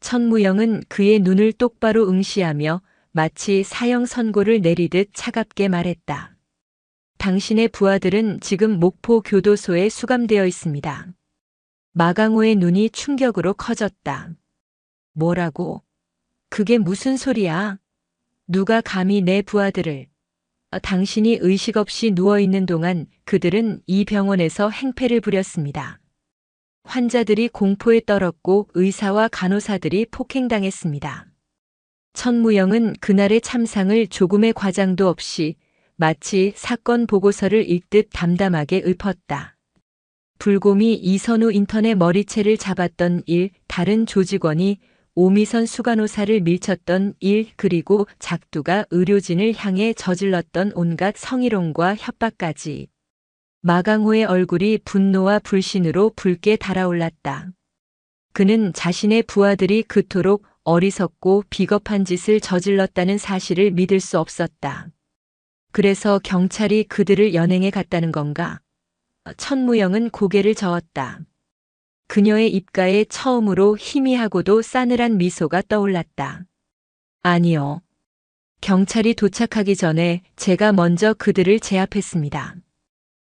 천무영은 그의 눈을 똑바로 응시하며 마치 사형 선고를 내리듯 차갑게 말했다. 당신의 부하들은 지금 목포 교도소에 수감되어 있습니다. 마강호의 눈이 충격으로 커졌다. 뭐라고? 그게 무슨 소리야? 누가 감히 내 부하들을... 당신이 의식 없이 누워있는 동안 그들은 이 병원에서 행패를 부렸습니다. 환자들이 공포에 떨었고 의사와 간호사들이 폭행당했습니다. 천무영은 그날의 참상을 조금의 과장도 없이 마치 사건 보고서를 읽듯 담담하게 읊었다. 불곰이 이선우 인턴의 머리채를 잡았던 일, 다른 조직원이 오미선 수간호사를 밀쳤던 일, 그리고 작두가 의료진을 향해 저질렀던 온갖 성희롱과 협박까지. 마강호의 얼굴이 분노와 불신으로 붉게 달아올랐다. 그는 자신의 부하들이 그토록 어리석고 비겁한 짓을 저질렀다는 사실을 믿을 수 없었다. 그래서 경찰이 그들을 연행해 갔다는 건가? 천무영은 고개를 저었다. 그녀의 입가에 처음으로 희미하고도 싸늘한 미소가 떠올랐다. 아니요. 경찰이 도착하기 전에 제가 먼저 그들을 제압했습니다.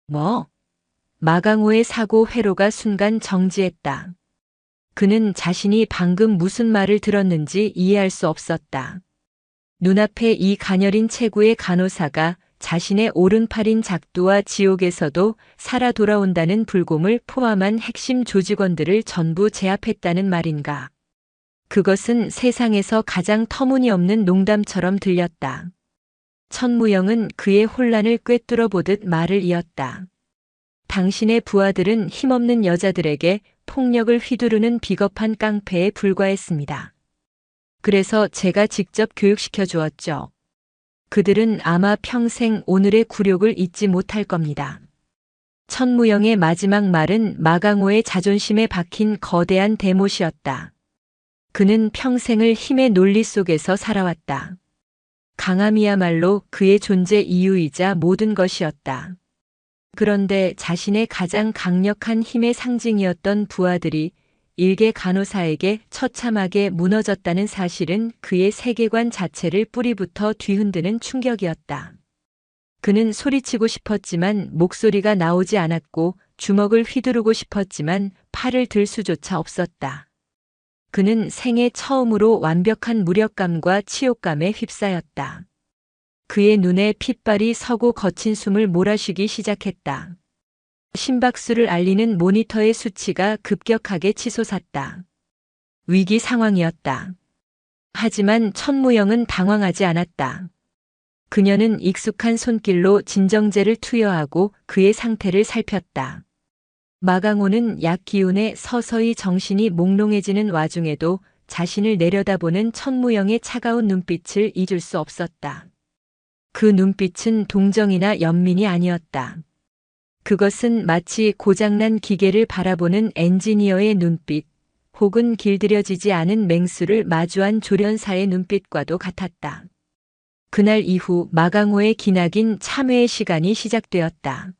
뭐? 마강호의 사고 회로가 순간 정지했다. 그는 자신이 방금 무슨 말을 들었는지 이해할 수 없었다. 눈앞에 이 가녀린 체구의 간호사가 자신의 오른팔인 작두와 지옥에서도 살아 돌아온다는 불곰을 포함한 핵심 조직원들을 전부 제압했다는 말인가. 그것은 세상에서 가장 터무니없는 농담처럼 들렸다. 천무영은 그의 혼란을 꿰뚫어 보듯 말을 이었다. 당신의 부하들은 힘없는 여자들에게 폭력을 휘두르는 비겁한 깡패에 불과했습니다. 그래서 제가 직접 교육시켜 주었죠. 그들은 아마 평생 오늘의 굴욕을 잊지 못할 겁니다. 천무영의 마지막 말은 마강호의 자존심에 박힌 거대한 대못이었다. 그는 평생을 힘의 논리 속에서 살아왔다. 강함이야말로 그의 존재 이유이자 모든 것이었다. 그런데 자신의 가장 강력한 힘의 상징이었던 부하들이 일개 간호사에게 처참하게 무너졌다는 사실은 그의 세계관 자체를 뿌리부터 뒤흔드는 충격이었다. 그는 소리치고 싶었지만 목소리가 나오지 않았고 주먹을 휘두르고 싶었지만 팔을 들 수조차 없었다. 그는 생애 처음으로 완벽한 무력감과 치욕감에 휩싸였다. 그의 눈에 핏발이 서고 거친 숨을 몰아쉬기 시작했다. 심박수를 알리는 모니터의 수치가 급격하게 치솟았다. 위기 상황이었다. 하지만 천무영은 당황하지 않았다. 그녀는 익숙한 손길로 진정제를 투여하고 그의 상태를 살폈다. 마강호는 약 기운에 서서히 정신이 몽롱해지는 와중에도 자신을 내려다보는 천무영의 차가운 눈빛을 잊을 수 없었다. 그 눈빛은 동정이나 연민이 아니었다. 그것은 마치 고장난 기계를 바라보는 엔지니어의 눈빛, 혹은 길들여지지 않은 맹수를 마주한 조련사의 눈빛과도 같았다. 그날 이후 마강호의 기나긴 참회의 시간이 시작되었다.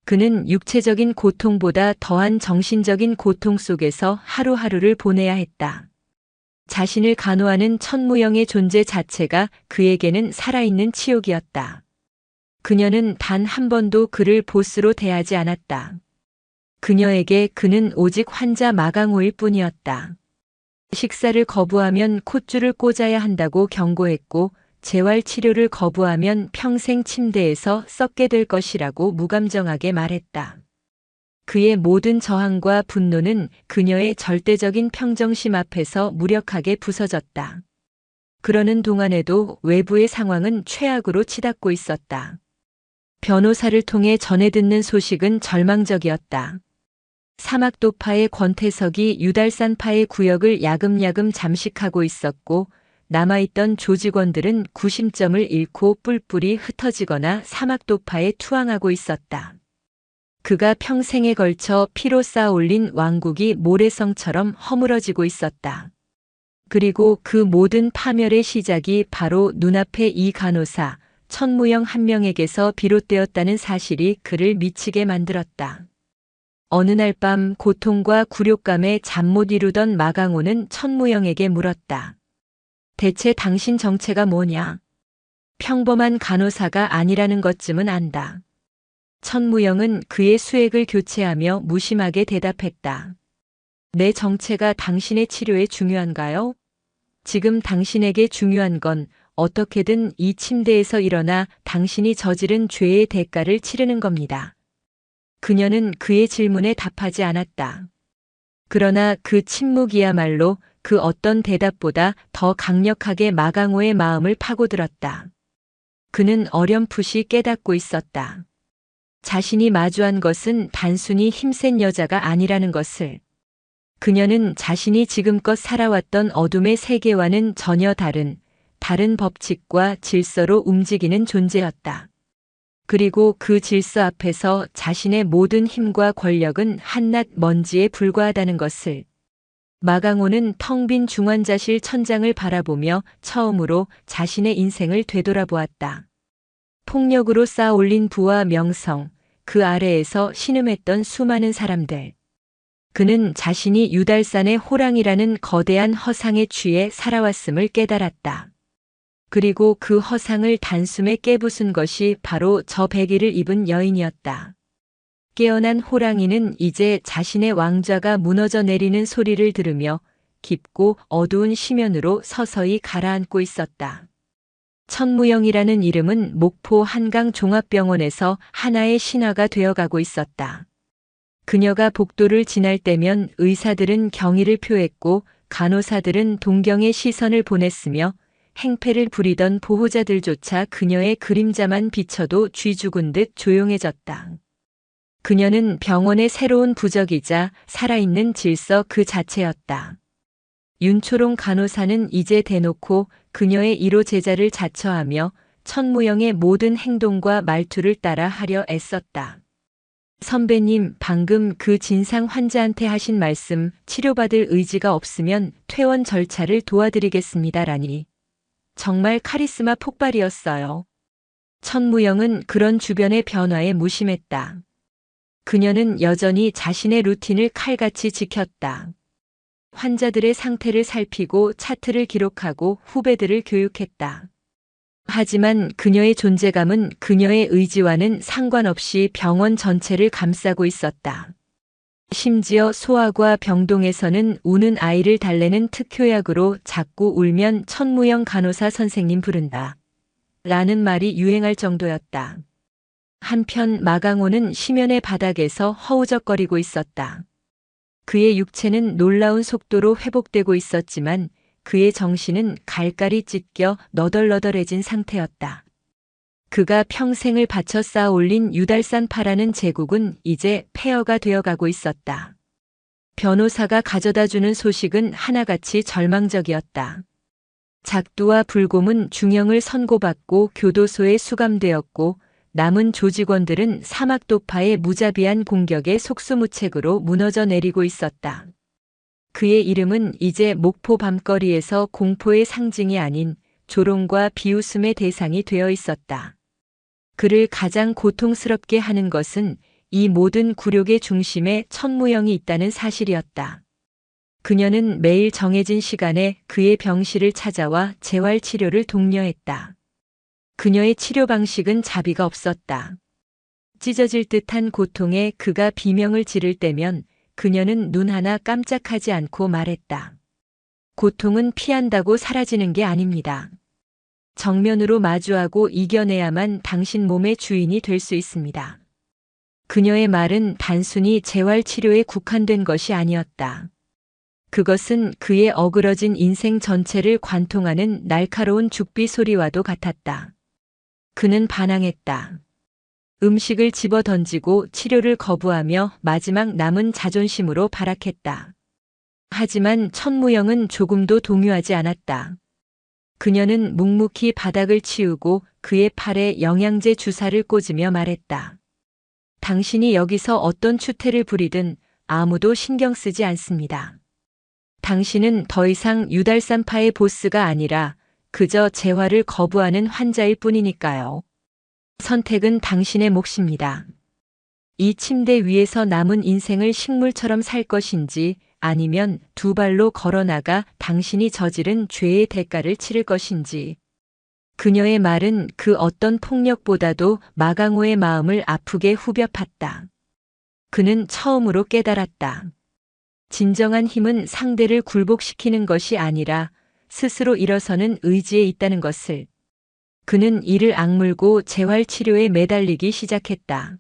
그는 육체적인 고통보다 더한 정신적인 고통 속에서 하루하루를 보내야 했다. 자신을 간호하는 천무영의 존재 자체가 그에게는 살아있는 치욕이었다. 그녀는 단 한 번도 그를 보스로 대하지 않았다. 그녀에게 그는 오직 환자 마강호일 뿐이었다. 식사를 거부하면 콧줄을 꽂아야 한다고 경고했고 재활 치료를 거부하면 평생 침대에서 썩게 될 것이라고 무감정하게 말했다. 그의 모든 저항과 분노는 그녀의 절대적인 평정심 앞에서 무력하게 부서졌다. 그러는 동안에도 외부의 상황은 최악으로 치닫고 있었다. 변호사를 통해 전해 듣는 소식은 절망적이었다. 사막도파의 권태석이 유달산파의 구역을 야금야금 잠식하고 있었고 남아있던 조직원들은 구심점을 잃고 뿔뿔이 흩어지거나 사막도파에 투항하고 있었다. 그가 평생에 걸쳐 피로 쌓아 올린 왕국이 모래성처럼 허물어지고 있었다. 그리고 그 모든 파멸의 시작이 바로 눈앞의 이 간호사, 천무영 한 명에게서 비롯되었다는 사실이 그를 미치게 만들었다. 어느 날 밤 고통과 굴욕감에 잠 못 이루던 마강호는 천무영에게 물었다. 대체 당신 정체가 뭐냐? 평범한 간호사가 아니라는 것쯤은 안다. 천무영은 그의 수액을 교체하며 무심하게 대답했다. 내 정체가 당신의 치료에 중요한가요? 지금 당신에게 중요한 건 어떻게든 이 침대에서 일어나 당신이 저지른 죄의 대가를 치르는 겁니다. 그녀는 그의 질문에 답하지 않았다. 그러나 그 침묵이야말로 그 어떤 대답보다 더 강력하게 마강호의 마음을 파고들었다. 그는 어렴풋이 깨닫고 있었다. 자신이 마주한 것은 단순히 힘센 여자가 아니라는 것을. 그녀는 자신이 지금껏 살아왔던 어둠의 세계와는 전혀 다른 법칙과 질서로 움직이는 존재였다. 그리고 그 질서 앞에서 자신의 모든 힘과 권력은 한낱 먼지에 불과하다는 것을. 마강호는 텅 빈 중환자실 천장을 바라보며 처음으로 자신의 인생을 되돌아보았다. 폭력으로 쌓아올린 부와 명성, 그 아래에서 신음했던 수많은 사람들. 그는 자신이 유달산의 호랑이라는 거대한 허상에 취해 살아왔음을 깨달았다. 그리고 그 허상을 단숨에 깨부순 것이 바로 저 백의를 입은 여인이었다. 깨어난 호랑이는 이제 자신의 왕좌가 무너져 내리는 소리를 들으며 깊고 어두운 심연으로 서서히 가라앉고 있었다. 천무영이라는 이름은 목포 한강 종합병원에서 하나의 신화가 되어가고 있었다. 그녀가 복도를 지날 때면 의사들은 경의를 표했고 간호사들은 동경의 시선을 보냈으며 행패를 부리던 보호자들조차 그녀의 그림자만 비춰도 쥐 죽은 듯 조용해졌다. 그녀는 병원의 새로운 부적이자 살아있는 질서 그 자체였다. 윤초롱 간호사는 이제 대놓고 그녀의 1호 제자를 자처하며 천무영의 모든 행동과 말투를 따라 하려 애썼다. 선배님, 방금 그 진상 환자한테 하신 말씀, 치료받을 의지가 없으면 퇴원 절차를 도와드리겠습니다라니. 정말 카리스마 폭발이었어요. 천무영은 그런 주변의 변화에 무심했다. 그녀는 여전히 자신의 루틴을 칼같이 지켰다. 환자들의 상태를 살피고 차트를 기록하고 후배들을 교육했다. 하지만 그녀의 존재감은 그녀의 의지와는 상관없이 병원 전체를 감싸고 있었다. 심지어 소아과 병동에서는 우는 아이를 달래는 특효약으로 자꾸 울면 천무영 간호사 선생님 부른다. 라는 말이 유행할 정도였다. 한편 마강호는 심연의 바닥에서 허우적거리고 있었다. 그의 육체는 놀라운 속도로 회복되고 있었지만 그의 정신은 갈갈이 찢겨 너덜너덜해진 상태였다. 그가 평생을 바쳐 쌓아 올린 유달산파라는 제국은 이제 폐허가 되어가고 있었다. 변호사가 가져다주는 소식은 하나같이 절망적이었다. 작두와 불곰은 중형을 선고받고 교도소에 수감되었고 남은 조직원들은 사막도파의 무자비한 공격에 속수무책으로 무너져 내리고 있었다. 그의 이름은 이제 목포 밤거리에서 공포의 상징이 아닌 조롱과 비웃음의 대상이 되어 있었다. 그를 가장 고통스럽게 하는 것은 이 모든 굴욕의 중심에 천무영이 있다는 사실이었다. 그녀는 매일 정해진 시간에 그의 병실을 찾아와 재활치료를 독려했다. 그녀의 치료 방식은 자비가 없었다. 찢어질 듯한 고통에 그가 비명을 지를 때면 그녀는 눈 하나 깜짝하지 않고 말했다. 고통은 피한다고 사라지는 게 아닙니다. 정면으로 마주하고 이겨내야만 당신 몸의 주인이 될 수 있습니다. 그녀의 말은 단순히 재활치료에 국한된 것이 아니었다. 그것은 그의 어그러진 인생 전체를 관통하는 날카로운 죽비 소리와도 같았다. 그는 반항했다. 음식을 집어 던지고 치료를 거부하며 마지막 남은 자존심으로 발악했다. 하지만 천무영은 조금도 동요하지 않았다. 그녀는 묵묵히 바닥을 치우고 그의 팔에 영양제 주사를 꽂으며 말했다. 당신이 여기서 어떤 추태를 부리든 아무도 신경 쓰지 않습니다. 당신은 더 이상 유달산파의 보스가 아니라 그저 재활을 거부하는 환자일 뿐이니까요. 선택은 당신의 몫입니다. 이 침대 위에서 남은 인생을 식물처럼 살 것인지 아니면 두 발로 걸어나가 당신이 저지른 죄의 대가를 치를 것인지. 그녀의 말은 그 어떤 폭력보다도 마강호의 마음을 아프게 후벼 팠다. 그는 처음으로 깨달았다. 진정한 힘은 상대를 굴복시키는 것이 아니라 스스로 일어서는 의지에 있다는 것을. 그는 이를 악물고 재활치료에 매달리기 시작했다.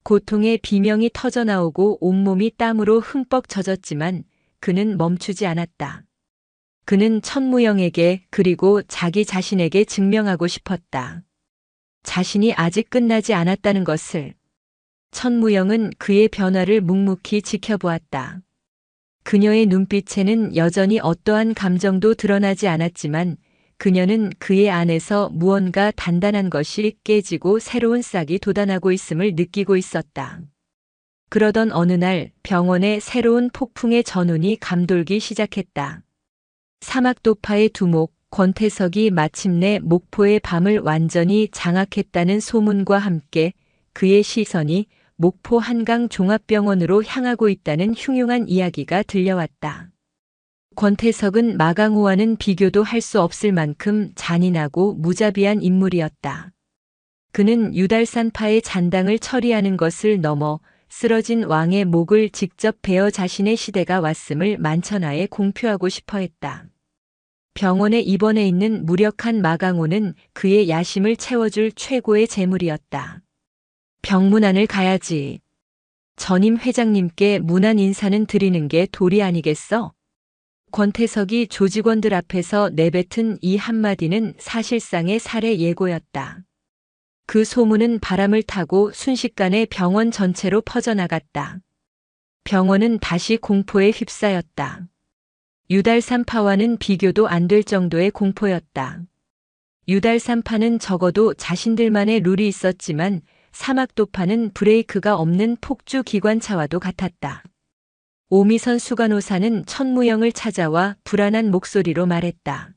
고통의 비명이 터져나오고 온몸이 땀으로 흠뻑 젖었지만 그는 멈추지 않았다. 그는 천무영에게 그리고 자기 자신에게 증명하고 싶었다. 자신이 아직 끝나지 않았다는 것을. 천무영은 그의 변화를 묵묵히 지켜보았다. 그녀의 눈빛에는 여전히 어떠한 감정도 드러나지 않았지만 그녀는 그의 안에서 무언가 단단한 것이 깨지고 새로운 싹이 돋아나고 있음을 느끼고 있었다. 그러던 어느 날 병원에 새로운 폭풍의 전운이 감돌기 시작했다. 사막도파의 두목 권태석이 마침내 목포의 밤을 완전히 장악했다는 소문과 함께 그의 시선이 목포 한강 종합병원으로 향하고 있다는 흉흉한 이야기가 들려왔다. 권태석은 마강호와는 비교도 할 수 없을 만큼 잔인하고 무자비한 인물이었다. 그는 유달산파의 잔당을 처리하는 것을 넘어 쓰러진 왕의 목을 직접 베어 자신의 시대가 왔음을 만천하에 공표하고 싶어 했다. 병원에 입원해 있는 무력한 마강호는 그의 야심을 채워줄 최고의 재물이었다. 병문안을 가야지. 전임 회장님께 문안 인사는 드리는 게 도리 아니겠어? 권태석이 조직원들 앞에서 내뱉은 이 한마디는 사실상의 살해 예고였다. 그 소문은 바람을 타고 순식간에 병원 전체로 퍼져나갔다. 병원은 다시 공포에 휩싸였다. 유달산파와는 비교도 안 될 정도의 공포였다. 유달산파는 적어도 자신들만의 룰이 있었지만 사막도파는 브레이크가 없는 폭주 기관차와도 같았다. 오미선 수간호사는 천무영을 찾아와 불안한 목소리로 말했다.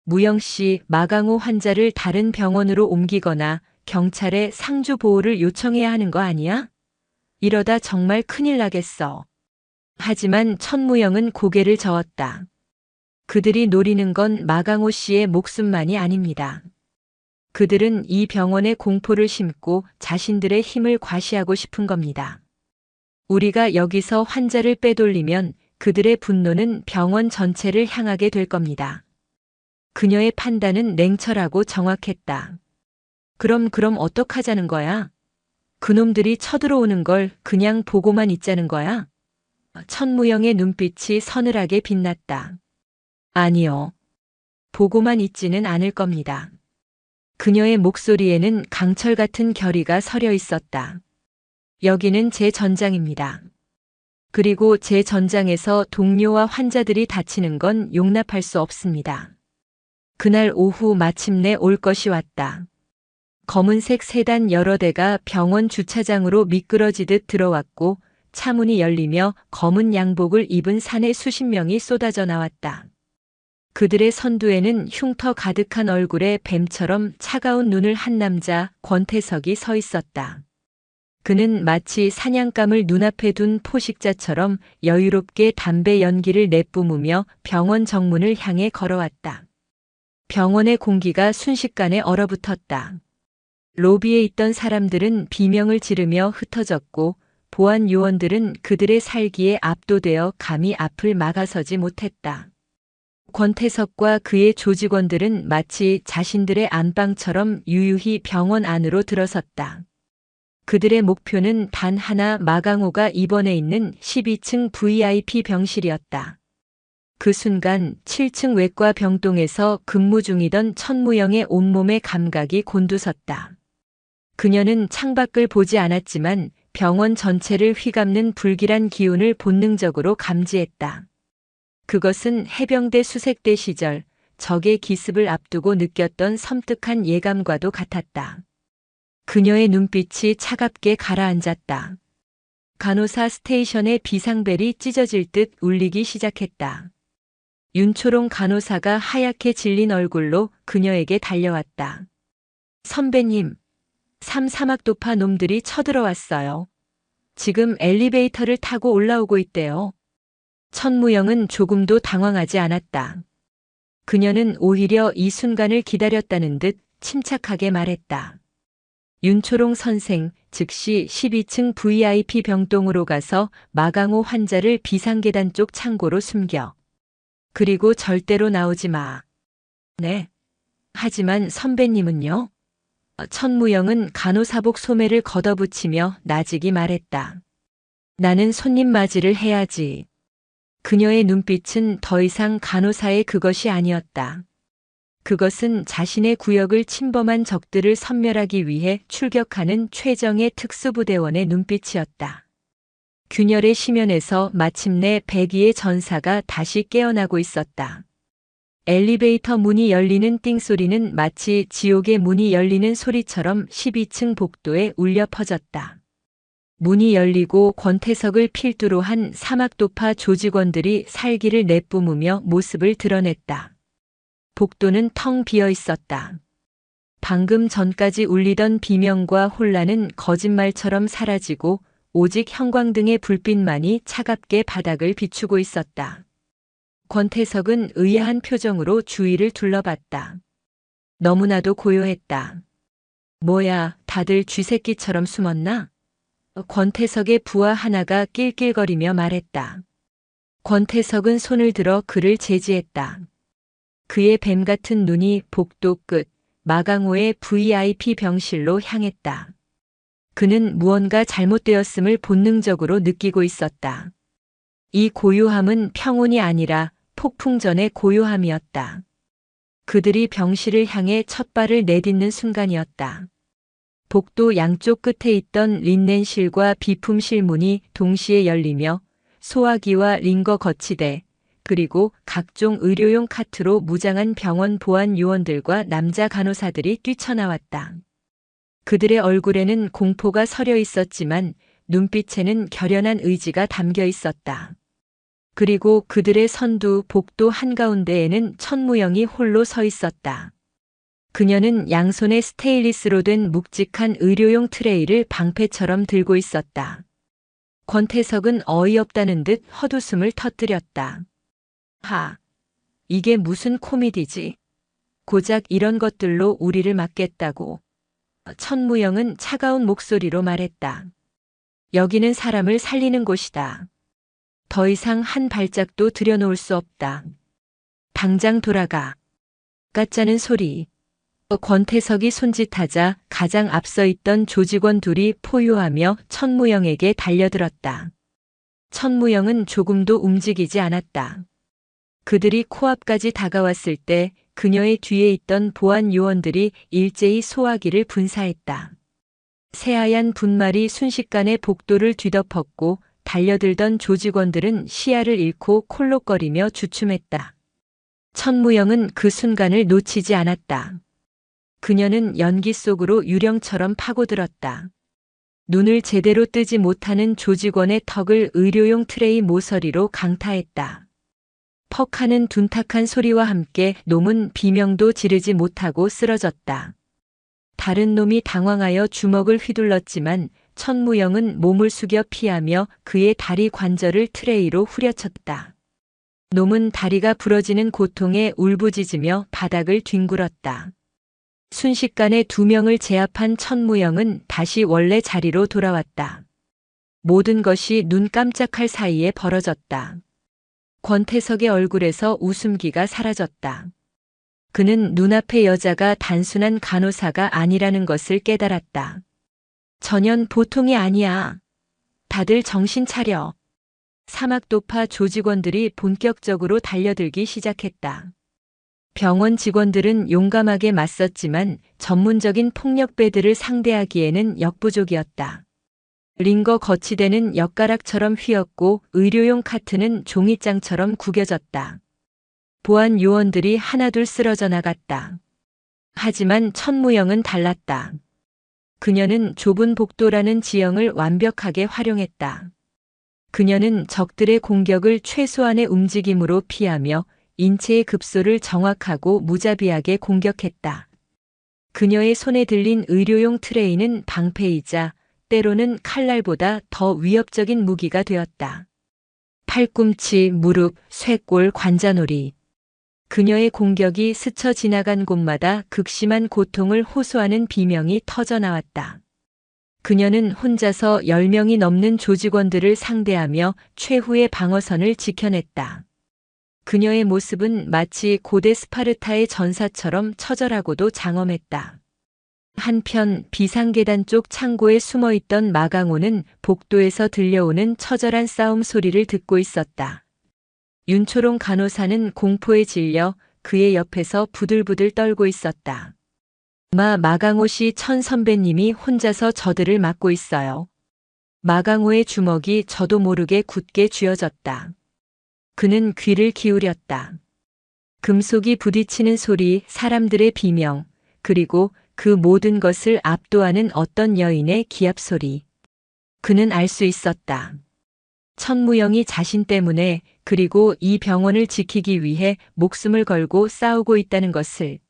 무영 씨, 마강호 환자를 다른 병원으로 옮기거나 경찰에 상주 보호를 요청해야 하는 거 아니야? 이러다 정말 큰일 나겠어. 하지만 천무영은 고개를 저었다. 그들이 노리는 건 마강호 씨의 목숨만이 아닙니다. 그들은 이 병원에 공포를 심고 자신들의 힘을 과시하고 싶은 겁니다. 우리가 여기서 환자를 빼돌리면 그들의 분노는 병원 전체를 향하게 될 겁니다. 그녀의 판단은 냉철하고 정확했다. 그럼 어떡하자는 거야? 그놈들이 쳐들어오는 걸 그냥 보고만 있자는 거야? 천무영의 눈빛이 서늘하게 빛났다. 아니요. 보고만 있지는 않을 겁니다. 그녀의 목소리에는 강철 같은 결의가 서려 있었다. 여기는 제 전장입니다. 그리고 제 전장에서 동료와 환자들이 다치는 건 용납할 수 없습니다. 그날 오후 마침내 올 것이 왔다. 검은색 세단 여러 대가 병원 주차장으로 미끄러지듯 들어왔고 차문이 열리며 검은 양복을 입은 사내 수십 명이 쏟아져 나왔다. 그들의 선두에는 흉터 가득한 얼굴에 뱀처럼 차가운 눈을 한 남자 권태석이 서 있었다. 그는 마치 사냥감을 눈앞에 둔 포식자처럼 여유롭게 담배 연기를 내뿜으며 병원 정문을 향해 걸어왔다. 병원의 공기가 순식간에 얼어붙었다. 로비에 있던 사람들은 비명을 지르며 흩어졌고 보안 요원들은 그들의 살기에 압도되어 감히 앞을 막아서지 못했다. 권태석과 그의 조직원들은 마치 자신들의 안방처럼 유유히 병원 안으로 들어섰다. 그들의 목표는 단 하나, 마강호가 입원해 있는 12층 VIP 병실이었다. 그 순간 7층 외과 병동에서 근무 중이던 천무영의 온몸의 감각이 곤두섰다. 그녀는 창밖을 보지 않았지만 병원 전체를 휘감는 불길한 기운을 본능적으로 감지했다. 그것은 해병대 수색대 시절 적의 기습을 앞두고 느꼈던 섬뜩한 예감과도 같았다. 그녀의 눈빛이 차갑게 가라앉았다. 간호사 스테이션의 비상벨이 찢어질 듯 울리기 시작했다. 윤초롱 간호사가 하얗게 질린 얼굴로 그녀에게 달려왔다. 선배님, 사막도파 놈들이 쳐들어왔어요. 지금 엘리베이터를 타고 올라오고 있대요. 천무영은 조금도 당황하지 않았다. 그녀는 오히려 이 순간을 기다렸다는 듯 침착하게 말했다. 윤초롱 선생, 즉시 12층 VIP 병동으로 가서 마강호 환자를 비상계단 쪽 창고로 숨겨. 그리고 절대로 나오지 마. 네. 하지만 선배님은요? 천무영은 간호사복 소매를 걷어붙이며 나직이 말했다. 나는 손님 맞이를 해야지. 그녀의 눈빛은 더 이상 간호사의 그것이 아니었다. 그것은 자신의 구역을 침범한 적들을 섬멸하기 위해 출격하는 최정예 특수부대원의 눈빛이었다. 균열의 심연에서 마침내 백이의 전사가 다시 깨어나고 있었다. 엘리베이터 문이 열리는 띵소리는 마치 지옥의 문이 열리는 소리처럼 12층 복도에 울려 퍼졌다. 문이 열리고 권태석을 필두로 한 사막도파 조직원들이 살기를 내뿜으며 모습을 드러냈다. 복도는 텅 비어 있었다. 방금 전까지 울리던 비명과 혼란은 거짓말처럼 사라지고 오직 형광등의 불빛만이 차갑게 바닥을 비추고 있었다. 권태석은 의아한 표정으로 주위를 둘러봤다. 너무나도 고요했다. 뭐야, 다들 쥐새끼처럼 숨었나? 권태석의 부하 하나가 낄낄거리며 말했다. 권태석은 손을 들어 그를 제지했다. 그의 뱀 같은 눈이 복도 끝 마강호의 VIP 병실로 향했다. 그는 무언가 잘못되었음을 본능적으로 느끼고 있었다. 이 고요함은 평온이 아니라 폭풍 전의 고요함이었다. 그들이 병실을 향해 첫 발을 내딛는 순간이었다. 복도 양쪽 끝에 있던 린넨실과 비품실 문이 동시에 열리며 소화기와 링거 거치대, 그리고 각종 의료용 카트로 무장한 병원 보안 요원들과 남자 간호사들이 뛰쳐나왔다. 그들의 얼굴에는 공포가 서려 있었지만 눈빛에는 결연한 의지가 담겨 있었다. 그리고 그들의 선두 복도 한가운데에는 천무영이 홀로 서 있었다. 그녀는 양손에 스테인리스로 된 묵직한 의료용 트레이를 방패처럼 들고 있었다. 권태석은 어이없다는 듯 헛웃음을 터뜨렸다. 이게 무슨 코미디지? 고작 이런 것들로 우리를 막겠다고. 천무영은 차가운 목소리로 말했다. 여기는 사람을 살리는 곳이다. 더 이상 한 발짝도 들여놓을 수 없다. 당장 돌아가. 까짜는 소리. 권태석이 손짓하자 가장 앞서 있던 조직원 둘이 포효하며 천무영에게 달려들었다. 천무영은 조금도 움직이지 않았다. 그들이 코앞까지 다가왔을 때 그녀의 뒤에 있던 보안 요원들이 일제히 소화기를 분사했다. 새하얀 분말이 순식간에 복도를 뒤덮었고 달려들던 조직원들은 시야를 잃고 콜록거리며 주춤했다. 천무영은 그 순간을 놓치지 않았다. 그녀는 연기 속으로 유령처럼 파고들었다. 눈을 제대로 뜨지 못하는 조직원의 턱을 의료용 트레이 모서리로 강타했다. 퍽 하는 둔탁한 소리와 함께 놈은 비명도 지르지 못하고 쓰러졌다. 다른 놈이 당황하여 주먹을 휘둘렀지만 천무영은 몸을 숙여 피하며 그의 다리 관절을 트레이로 후려쳤다. 놈은 다리가 부러지는 고통에 울부짖으며 바닥을 뒹굴었다. 순식간에 두 명을 제압한 천무영은 다시 원래 자리로 돌아왔다. 모든 것이 눈 깜짝할 사이에 벌어졌다. 권태석의 얼굴에서 웃음기가 사라졌다. 그는 눈앞의 여자가 단순한 간호사가 아니라는 것을 깨달았다. 전혀 보통이 아니야. 다들 정신 차려. 사막도파 조직원들이 본격적으로 달려들기 시작했다. 병원 직원들은 용감하게 맞섰지만 전문적인 폭력배들을 상대하기에는 역부족이었다. 링거 거치대는 엿가락처럼 휘었고 의료용 카트는 종이장처럼 구겨졌다. 보안 요원들이 하나둘 쓰러져 나갔다. 하지만 천무영은 달랐다. 그녀는 좁은 복도라는 지형을 완벽하게 활용했다. 그녀는 적들의 공격을 최소한의 움직임으로 피하며 인체의 급소를 정확하고 무자비하게 공격했다. 그녀의 손에 들린 의료용 트레이는 방패이자 때로는 칼날보다 더 위협적인 무기가 되었다. 팔꿈치, 무릎, 쇄골, 관자놀이. 그녀의 공격이 스쳐 지나간 곳마다 극심한 고통을 호소하는 비명이 터져나왔다. 그녀는 혼자서 10명이 넘는 조직원들을 상대하며 최후의 방어선을 지켜냈다. 그녀의 모습은 마치 고대 스파르타의 전사처럼 처절하고도 장엄했다. 한편 비상계단 쪽 창고에 숨어있던 마강호는 복도에서 들려오는 처절한 싸움 소리를 듣고 있었다. 윤초롱 간호사는 공포에 질려 그의 옆에서 부들부들 떨고 있었다. 마강호 씨 천 선배님이 혼자서 저들을 맡고 있어요. 마강호의 주먹이 저도 모르게 굳게 쥐어졌다. 그는 귀를 기울였다. 금속이 부딪히는 소리, 사람들의 비명, 그리고 그 모든 것을 압도하는 어떤 여인의 기합 소리. 그는 알 수 있었다. 천무영이 자신 때문에 그리고 이 병원을 지키기 위해 목숨을 걸고 싸우고 있다는 것을.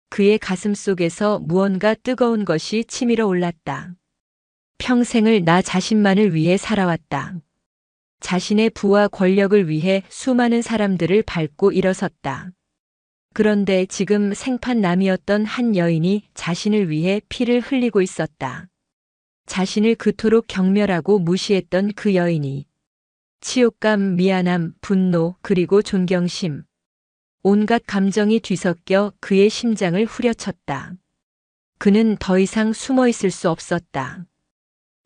그의 가슴 속에서 무언가 뜨거운 것이 치밀어 올랐다. 평생을 나 자신만을 위해 살아왔다. 자신의 부와 권력을 위해 수많은 사람들을 밟고 일어섰다. 그런데 지금 생판남이었던 한 여인이 자신을 위해 피를 흘리고 있었다. 자신을 그토록 경멸하고 무시했던 그 여인이 치욕감, 미안함, 분노, 그리고 존경심. 온갖 감정이 뒤섞여 그의 심장을 후려쳤다. 그는 더 이상 숨어 있을 수 없었다.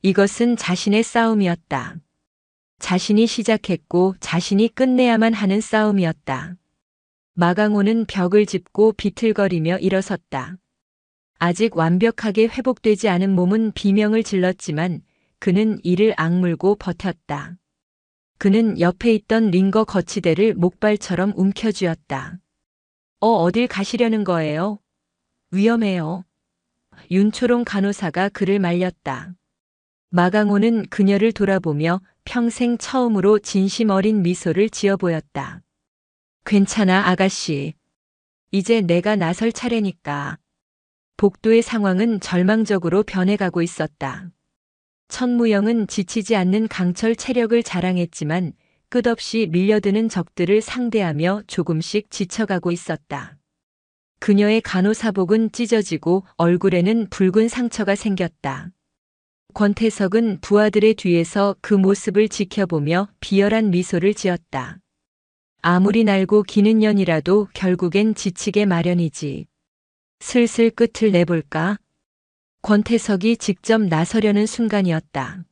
이것은 자신의 싸움이었다. 자신이 시작했고 자신이 끝내야만 하는 싸움이었다. 마강호는 벽을 짚고 비틀거리며 일어섰다. 아직 완벽하게 회복되지 않은 몸은 비명을 질렀지만 그는 이를 악물고 버텼다. 그는 옆에 있던 링거 거치대를 목발처럼 움켜쥐었다. 어딜 가시려는 거예요? 위험해요. 윤초롱 간호사가 그를 말렸다. 마강호는 그녀를 돌아보며 평생 처음으로 진심 어린 미소를 지어 보였다. 괜찮아, 아가씨. 이제 내가 나설 차례니까. 복도의 상황은 절망적으로 변해가고 있었다. 천무영은 지치지 않는 강철 체력을 자랑했지만 끝없이 밀려드는 적들을 상대하며 조금씩 지쳐가고 있었다. 그녀의 간호사복은 찢어지고 얼굴에는 붉은 상처가 생겼다. 권태석은 부하들의 뒤에서 그 모습을 지켜보며 비열한 미소를 지었다. 아무리 날고 기는 년이라도 결국엔 지치게 마련이지. 슬슬 끝을 내볼까? 권태석이 직접 나서려는 순간이었다.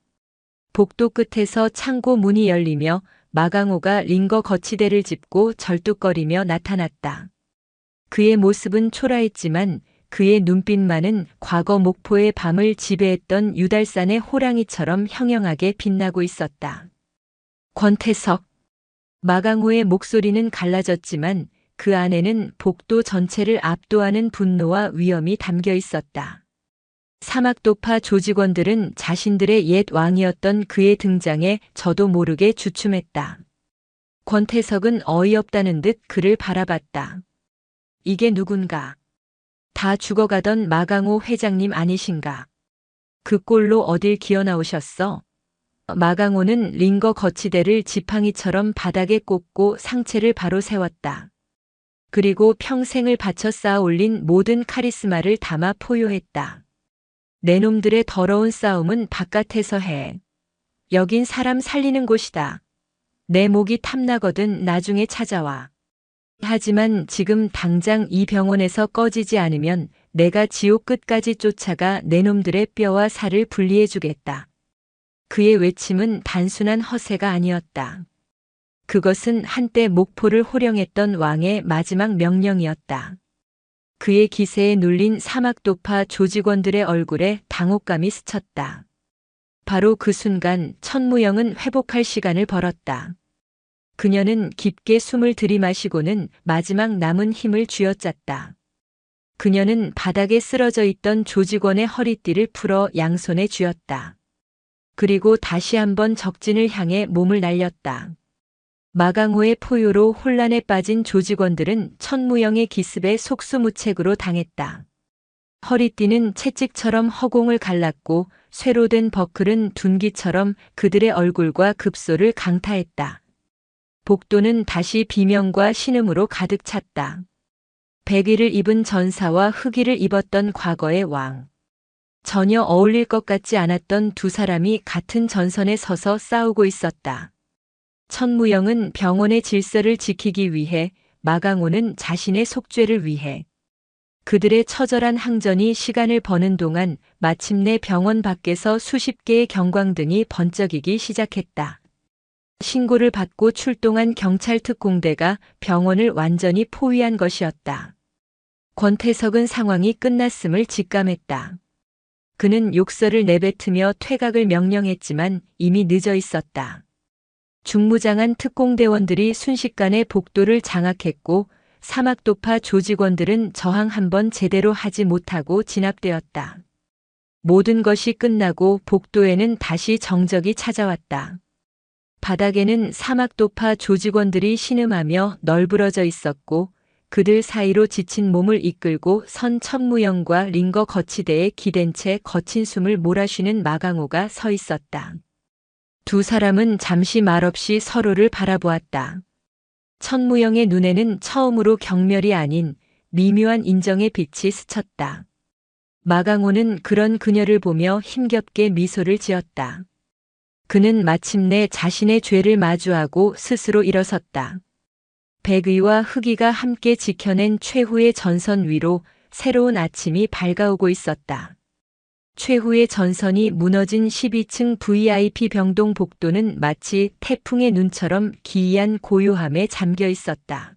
복도 끝에서 창고 문이 열리며 마강호가 링거 거치대를 짚고 절뚝거리며 나타났다. 그의 모습은 초라했지만 그의 눈빛만은 과거 목포의 밤을 지배했던 유달산의 호랑이처럼 형형하게 빛나고 있었다. 권태석. 마강호의 목소리는 갈라졌지만 그 안에는 복도 전체를 압도하는 분노와 위험이 담겨 있었다. 사막도파 조직원들은 자신들의 옛 왕이었던 그의 등장에 저도 모르게 주춤했다. 권태석은 어이없다는 듯 그를 바라봤다. 이게 누군가? 다 죽어가던 마강호 회장님 아니신가? 그 꼴로 어딜 기어 나오셨어? 마강호는 링거 거치대를 지팡이처럼 바닥에 꽂고 상체를 바로 세웠다. 그리고 평생을 바쳐 쌓아 올린 모든 카리스마를 담아 포효했다. 내 놈들의 더러운 싸움은 바깥에서 해. 여긴 사람 살리는 곳이다. 내 목이 탐나거든 나중에 찾아와. 하지만 지금 당장 이 병원에서 꺼지지 않으면 내가 지옥 끝까지 쫓아가 내 놈들의 뼈와 살을 분리해주겠다. 그의 외침은 단순한 허세가 아니었다. 그것은 한때 목포를 호령했던 왕의 마지막 명령이었다. 그의 기세에 눌린 사막도파 조직원들의 얼굴에 당혹감이 스쳤다. 바로 그 순간 천무영은 회복할 시간을 벌었다. 그녀는 깊게 숨을 들이마시고는 마지막 남은 힘을 쥐어짰다. 그녀는 바닥에 쓰러져 있던 조직원의 허리띠를 풀어 양손에 쥐었다. 그리고 다시 한번 적진을 향해 몸을 날렸다. 마강호의 포효로 혼란에 빠진 조직원들은 천무영의 기습에 속수무책으로 당했다. 허리띠는 채찍처럼 허공을 갈랐고 쇠로 된 버클은 둔기처럼 그들의 얼굴과 급소를 강타했다. 복도는 다시 비명과 신음으로 가득 찼다. 백의를 입은 전사와 흑의를 입었던 과거의 왕. 전혀 어울릴 것 같지 않았던 두 사람이 같은 전선에 서서 싸우고 있었다. 천무영은 병원의 질서를 지키기 위해, 마강호는 자신의 속죄를 위해. 그들의 처절한 항전이 시간을 버는 동안 마침내 병원 밖에서 수십 개의 경광등이 번쩍이기 시작했다. 신고를 받고 출동한 경찰 특공대가 병원을 완전히 포위한 것이었다. 권태석은 상황이 끝났음을 직감했다. 그는 욕설을 내뱉으며 퇴각을 명령했지만 이미 늦어 있었다. 중무장한 특공대원들이 순식간에 복도를 장악했고 사막도파 조직원들은 저항 한번 제대로 하지 못하고 진압되었다. 모든 것이 끝나고 복도에는 다시 정적이 찾아왔다. 바닥에는 사막도파 조직원들이 신음하며 널브러져 있었고 그들 사이로 지친 몸을 이끌고 선 천무영과 링거 거치대에 기댄 채 거친 숨을 몰아쉬는 마강호가 서 있었다. 두 사람은 잠시 말없이 서로를 바라보았다. 천무영의 눈에는 처음으로 경멸이 아닌 미묘한 인정의 빛이 스쳤다. 마강호는 그런 그녀를 보며 힘겹게 미소를 지었다. 그는 마침내 자신의 죄를 마주하고 스스로 일어섰다. 백의와 흑의가 함께 지켜낸 최후의 전선 위로 새로운 아침이 밝아오고 있었다. 최후의 전선이 무너진 12층 VIP 병동 복도는 마치 태풍의 눈처럼 기이한 고요함에 잠겨 있었다.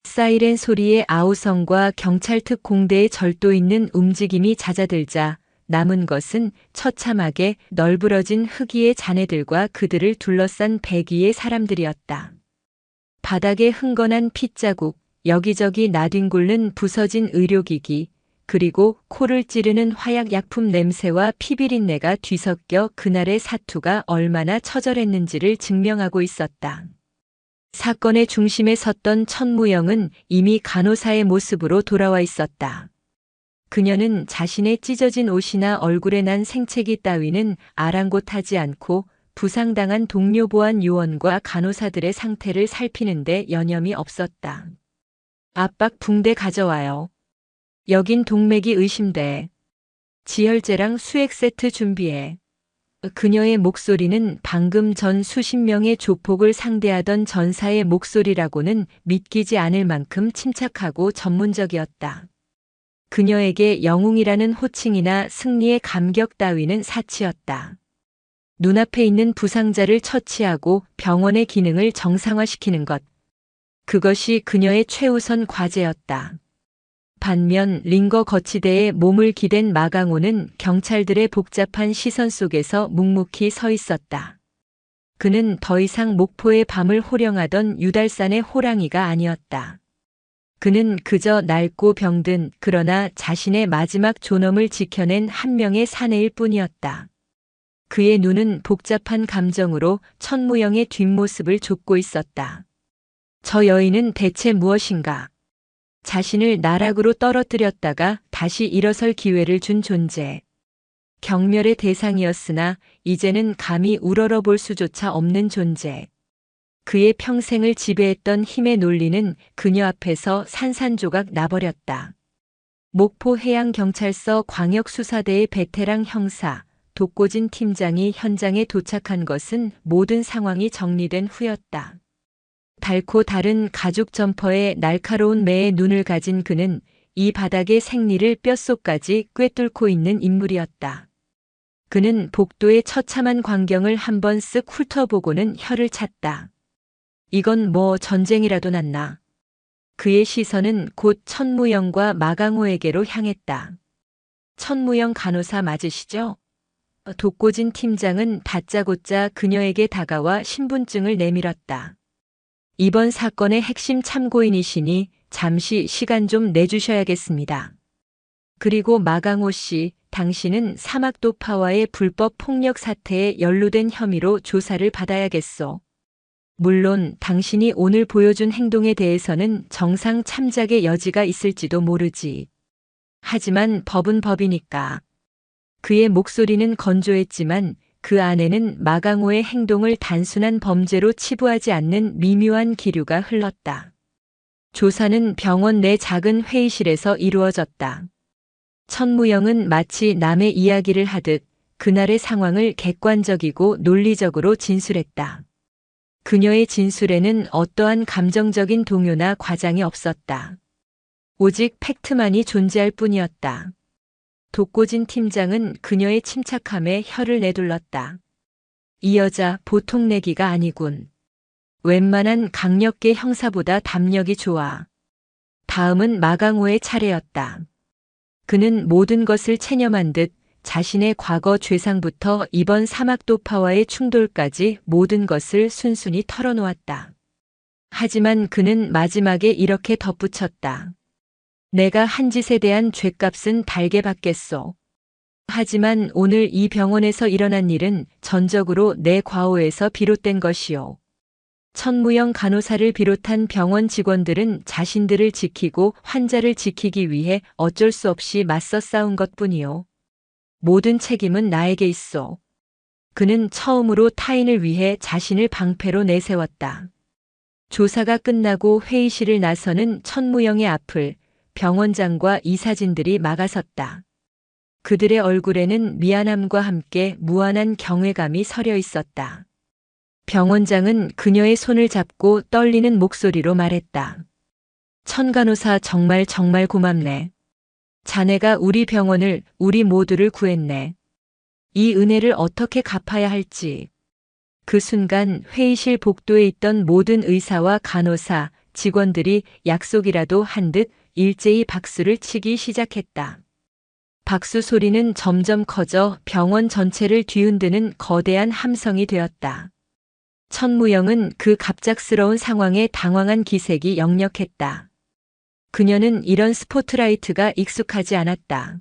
사이렌 소리에 아우성과 경찰 특공대의 절도 있는 움직임이 잦아들자 남은 것은 처참하게 널브러진 흑의의 자네들과 그들을 둘러싼 백의의 사람들이었다. 바닥에 흥건한 핏자국, 여기저기 나뒹굴는 부서진 의료기기, 그리고 코를 찌르는 화약 약품 냄새와 피비린내가 뒤섞여 그날의 사투가 얼마나 처절했는지를 증명하고 있었다. 사건의 중심에 섰던 천무영은 이미 간호사의 모습으로 돌아와 있었다. 그녀는 자신의 찢어진 옷이나 얼굴에 난 생채기 따위는 아랑곳하지 않고 부상당한 동료 보안 요원과 간호사들의 상태를 살피는데 여념이 없었다. 압박 붕대 가져와요. 여긴 동맥이 의심돼. 지혈제랑 수액 세트 준비해. 그녀의 목소리는 방금 전 수십 명의 조폭을 상대하던 전사의 목소리라고는 믿기지 않을 만큼 침착하고 전문적이었다. 그녀에게 영웅이라는 호칭이나 승리의 감격 따위는 사치였다. 눈앞에 있는 부상자를 처치하고 병원의 기능을 정상화시키는 것. 그것이 그녀의 최우선 과제였다. 반면 링거 거치대에 몸을 기댄 마강호는 경찰들의 복잡한 시선 속에서 묵묵히 서 있었다. 그는 더 이상 목포의 밤을 호령하던 유달산의 호랑이가 아니었다. 그는 그저 낡고 병든 그러나 자신의 마지막 존엄을 지켜낸 한 명의 사내일 뿐이었다. 그의 눈은 복잡한 감정으로 천무영의 뒷모습을 좇고 있었다. 저 여인은 대체 무엇인가? 자신을 나락으로 떨어뜨렸다가 다시 일어설 기회를 준 존재. 경멸의 대상이었으나 이제는 감히 우러러볼 수조차 없는 존재. 그의 평생을 지배했던 힘의 논리는 그녀 앞에서 산산조각 나버렸다. 목포해양경찰서 광역수사대의 베테랑 형사, 독고진 팀장이 현장에 도착한 것은 모든 상황이 정리된 후였다. 닳고 다른 가죽 점퍼에 날카로운 매의 눈을 가진 그는 이 바닥의 생리를 뼛속까지 꿰뚫고 있는 인물이었다. 그는 복도의 처참한 광경을 한번 쓱 훑어보고는 혀를 찼다. 이건 뭐 전쟁이라도 났나. 그의 시선은 곧 천무영과 마강호에게로 향했다. 천무영 간호사 맞으시죠? 독고진 팀장은 다짜고짜 그녀에게 다가와 신분증을 내밀었다. 이번 사건의 핵심 참고인이시니 잠시 시간 좀 내주셔야겠습니다. 그리고 마강호 씨, 당신은 사막도파와의 불법 폭력 사태에 연루된 혐의로 조사를 받아야겠소. 물론 당신이 오늘 보여준 행동에 대해서는 정상 참작의 여지가 있을지도 모르지. 하지만 법은 법이니까. 그의 목소리는 건조했지만 그 안에는 마강호의 행동을 단순한 범죄로 치부하지 않는 미묘한 기류가 흘렀다. 조사는 병원 내 작은 회의실에서 이루어졌다. 천무영은 마치 남의 이야기를 하듯 그날의 상황을 객관적이고 논리적으로 진술했다. 그녀의 진술에는 어떠한 감정적인 동요나 과장이 없었다. 오직 팩트만이 존재할 뿐이었다. 독고진 팀장은 그녀의 침착함에 혀를 내둘렀다. 이 여자 보통 내기가 아니군. 웬만한 강력계 형사보다 담력이 좋아. 다음은 마강호의 차례였다. 그는 모든 것을 체념한 듯 자신의 과거 죄상부터 이번 사막도파와의 충돌까지 모든 것을 순순히 털어놓았다. 하지만 그는 마지막에 이렇게 덧붙였다. 내가 한 짓에 대한 죗값은 달게 받겠소. 하지만 오늘 이 병원에서 일어난 일은 전적으로 내 과오에서 비롯된 것이오. 천무영 간호사를 비롯한 병원 직원들은 자신들을 지키고 환자를 지키기 위해 어쩔 수 없이 맞서 싸운 것뿐이오. 모든 책임은 나에게 있어. 그는 처음으로 타인을 위해 자신을 방패로 내세웠다. 조사가 끝나고 회의실을 나서는 천무영의 앞을 병원장과 이사진들이 막아섰다. 그들의 얼굴에는 미안함과 함께 무한한 경외감이 서려 있었다. 병원장은 그녀의 손을 잡고 떨리는 목소리로 말했다. 천 간호사 정말 고맙네. 자네가 우리 병원을, 우리 모두를 구했네. 이 은혜를 어떻게 갚아야 할지. 그 순간 회의실 복도에 있던 모든 의사와 간호사, 직원들이 약속이라도 한 듯 일제히 박수를 치기 시작했다. 박수 소리는 점점 커져 병원 전체를 뒤흔드는 거대한 함성이 되었다. 천무영은 그 갑작스러운 상황에 당황한 기색이 역력했다. 그녀는 이런 스포트라이트가 익숙하지 않았다.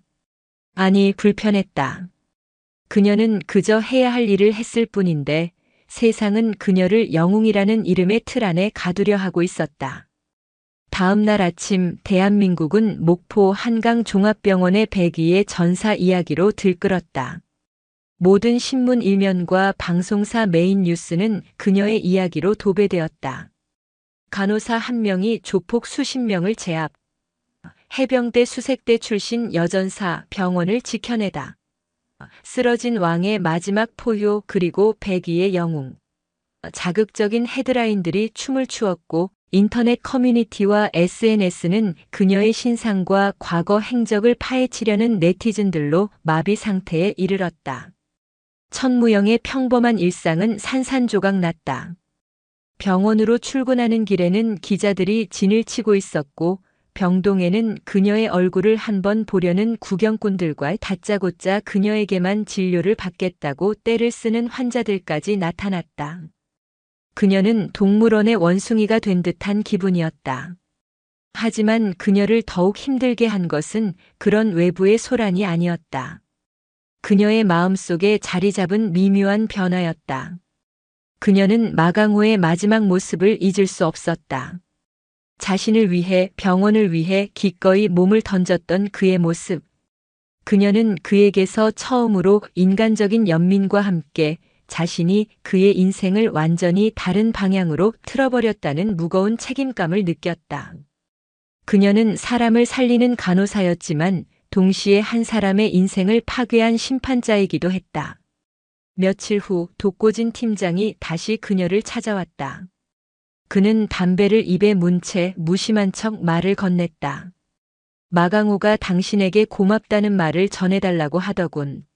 아니, 불편했다. 그녀는 그저 해야 할 일을 했을 뿐인데 세상은 그녀를 영웅이라는 이름의 틀 안에 가두려 하고 있었다. 다음 날 아침 대한민국은 목포 한강종합병원의 백의의 전사 이야기로 들끓었다. 모든 신문 일면과 방송사 메인 뉴스는 그녀의 이야기로 도배되었다. 간호사 한 명이 조폭 수십 명을 제압. 해병대 수색대 출신 여전사 병원을 지켜내다. 쓰러진 왕의 마지막 포효 그리고 백의의 영웅. 자극적인 헤드라인들이 춤을 추었고 인터넷 커뮤니티와 SNS는 그녀의 신상과 과거 행적을 파헤치려는 네티즌들로 마비 상태에 이르렀다. 천무영의 평범한 일상은 산산조각 났다. 병원으로 출근하는 길에는 기자들이 진을 치고 있었고 병동에는 그녀의 얼굴을 한번 보려는 구경꾼들과 다짜고짜 그녀에게만 진료를 받겠다고 떼를 쓰는 환자들까지 나타났다. 그녀는 동물원의 원숭이가 된 듯한 기분이었다. 하지만 그녀를 더욱 힘들게 한 것은 그런 외부의 소란이 아니었다. 그녀의 마음속에 자리 잡은 미묘한 변화였다. 그녀는 마강호의 마지막 모습을 잊을 수 없었다. 자신을 위해, 병원을 위해 기꺼이 몸을 던졌던 그의 모습. 그녀는 그에게서 처음으로 인간적인 연민과 함께 자신이 그의 인생을 완전히 다른 방향으로 틀어버렸다는 무거운 책임감을 느꼈다. 그녀는 사람을 살리는 간호사였지만 동시에 한 사람의 인생을 파괴한 심판자이기도 했다. 며칠 후 독고진 팀장이 다시 그녀를 찾아왔다. 그는 담배를 입에 문 채 무심한 척 말을 건넸다. 마강호가 당신에게 고맙다는 말을 전해달라고 하더군.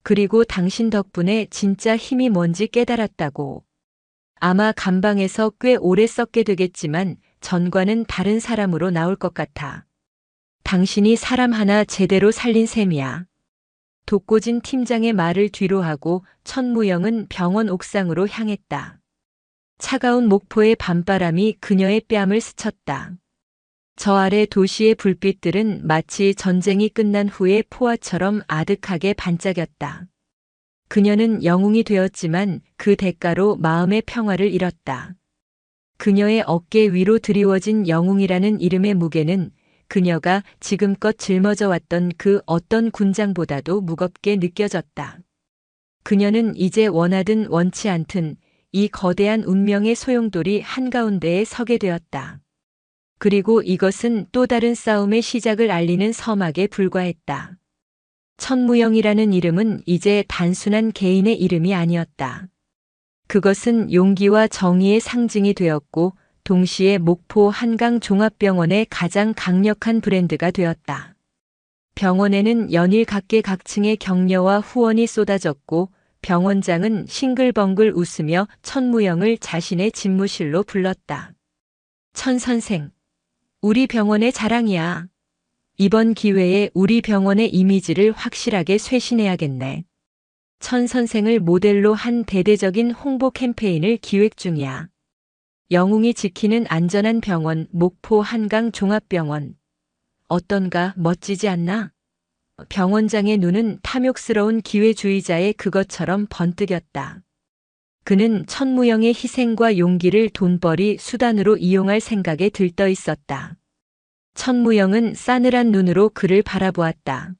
그리고 당신 덕분에 진짜 힘이 뭔지 깨달았다고. 아마 감방에서 꽤 오래 썩게 되겠지만 전과는 다른 사람으로 나올 것 같아. 당신이 사람 하나 제대로 살린 셈이야. 독고진 팀장의 말을 뒤로하고 천무영은 병원 옥상으로 향했다. 차가운 목포의 밤바람이 그녀의 뺨을 스쳤다. 저 아래 도시의 불빛들은 마치 전쟁이 끝난 후의 포화처럼 아득하게 반짝였다. 그녀는 영웅이 되었지만 그 대가로 마음의 평화를 잃었다. 그녀의 어깨 위로 드리워진 영웅이라는 이름의 무게는 그녀가 지금껏 짊어져 왔던 그 어떤 군장보다도 무겁게 느껴졌다. 그녀는 이제 원하든 원치 않든 이 거대한 운명의 소용돌이 한가운데에 서게 되었다. 그리고 이것은 또 다른 싸움의 시작을 알리는 서막에 불과했다. 천무영이라는 이름은 이제 단순한 개인의 이름이 아니었다. 그것은 용기와 정의의 상징이 되었고 동시에 목포 한강종합병원의 가장 강력한 브랜드가 되었다. 병원에는 연일 각계각층의 격려와 후원이 쏟아졌고 병원장은 싱글벙글 웃으며 천무영을 자신의 집무실로 불렀다. 천 선생, 우리 병원의 자랑이야. 이번 기회에 우리 병원의 이미지를 확실하게 쇄신해야겠네. 천 선생을 모델로 한 대대적인 홍보 캠페인을 기획 중이야. 영웅이 지키는 안전한 병원 목포 한강 종합병원. 어떤가 멋지지 않나? 병원장의 눈은 탐욕스러운 기회주의자의 그것처럼 번뜩였다. 그는 천무영의 희생과 용기를 돈벌이 수단으로 이용할 생각에 들떠 있었다. 천무영은 싸늘한 눈으로 그를 바라보았다.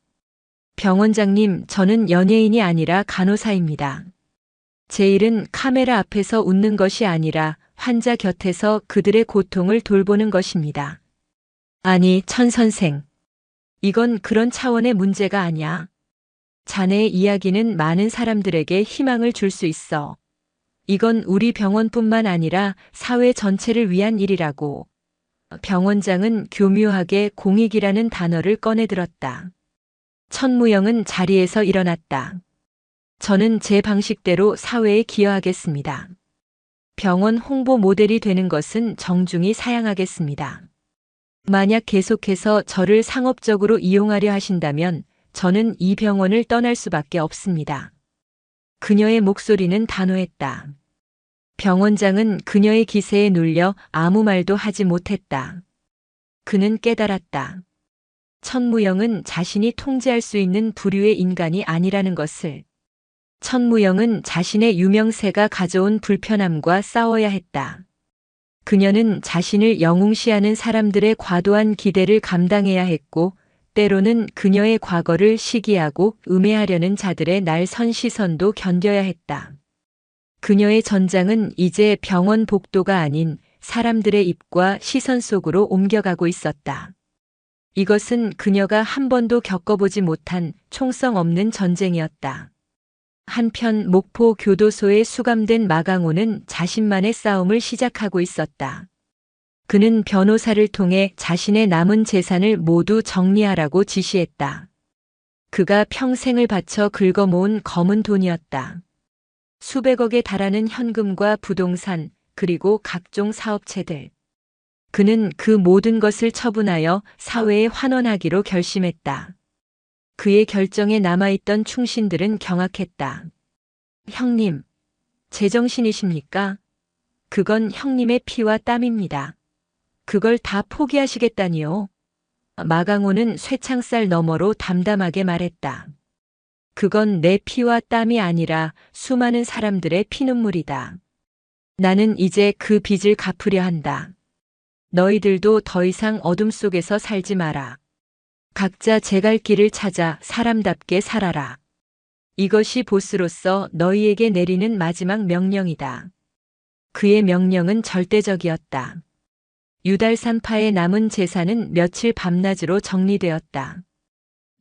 병원장님, 저는 연예인이 아니라 간호사입니다. 제 일은 카메라 앞에서 웃는 것이 아니라 환자 곁에서 그들의 고통을 돌보는 것입니다. 아니, 천 선생. 이건 그런 차원의 문제가 아니야. 자네의 이야기는 많은 사람들에게 희망을 줄 수 있어. 이건 우리 병원뿐만 아니라 사회 전체를 위한 일이라고. 병원장은 교묘하게 공익이라는 단어를 꺼내들었다. 천무영은 자리에서 일어났다. 저는 제 방식대로 사회에 기여하겠습니다. 병원 홍보 모델이 되는 것은 정중히 사양하겠습니다. 만약 계속해서 저를 상업적으로 이용하려 하신다면 저는 이 병원을 떠날 수밖에 없습니다. 그녀의 목소리는 단호했다. 병원장은 그녀의 기세에 눌려 아무 말도 하지 못했다. 그는 깨달았다. 천무영은 자신이 통제할 수 있는 부류의 인간이 아니라는 것을. 천무영은 자신의 유명세가 가져온 불편함과 싸워야 했다. 그녀는 자신을 영웅시하는 사람들의 과도한 기대를 감당해야 했고, 때로는 그녀의 과거를 시기하고 음해하려는 자들의 날선 시선도 견뎌야 했다. 그녀의 전장은 이제 병원 복도가 아닌 사람들의 입과 시선 속으로 옮겨가고 있었다. 이것은 그녀가 한 번도 겪어보지 못한 총성 없는 전쟁이었다. 한편 목포 교도소에 수감된 마강호는 자신만의 싸움을 시작하고 있었다. 그는 변호사를 통해 자신의 남은 재산을 모두 정리하라고 지시했다. 그가 평생을 바쳐 긁어모은 검은 돈이었다. 수백억에 달하는 현금과 부동산, 그리고 각종 사업체들. 그는 그 모든 것을 처분하여 사회에 환원하기로 결심했다. 그의 결정에 남아있던 충신들은 경악했다. 형님, 제정신이십니까? 그건 형님의 피와 땀입니다. 그걸 다 포기하시겠다니요? 마강호는 쇠창살 너머로 담담하게 말했다. 그건 내 피와 땀이 아니라 수많은 사람들의 피눈물이다. 나는 이제 그 빚을 갚으려 한다. 너희들도 더 이상 어둠 속에서 살지 마라. 각자 제 갈 길을 찾아 사람답게 살아라. 이것이 보스로서 너희에게 내리는 마지막 명령이다. 그의 명령은 절대적이었다. 유달산파의 남은 재산은 며칠 밤낮으로 정리되었다.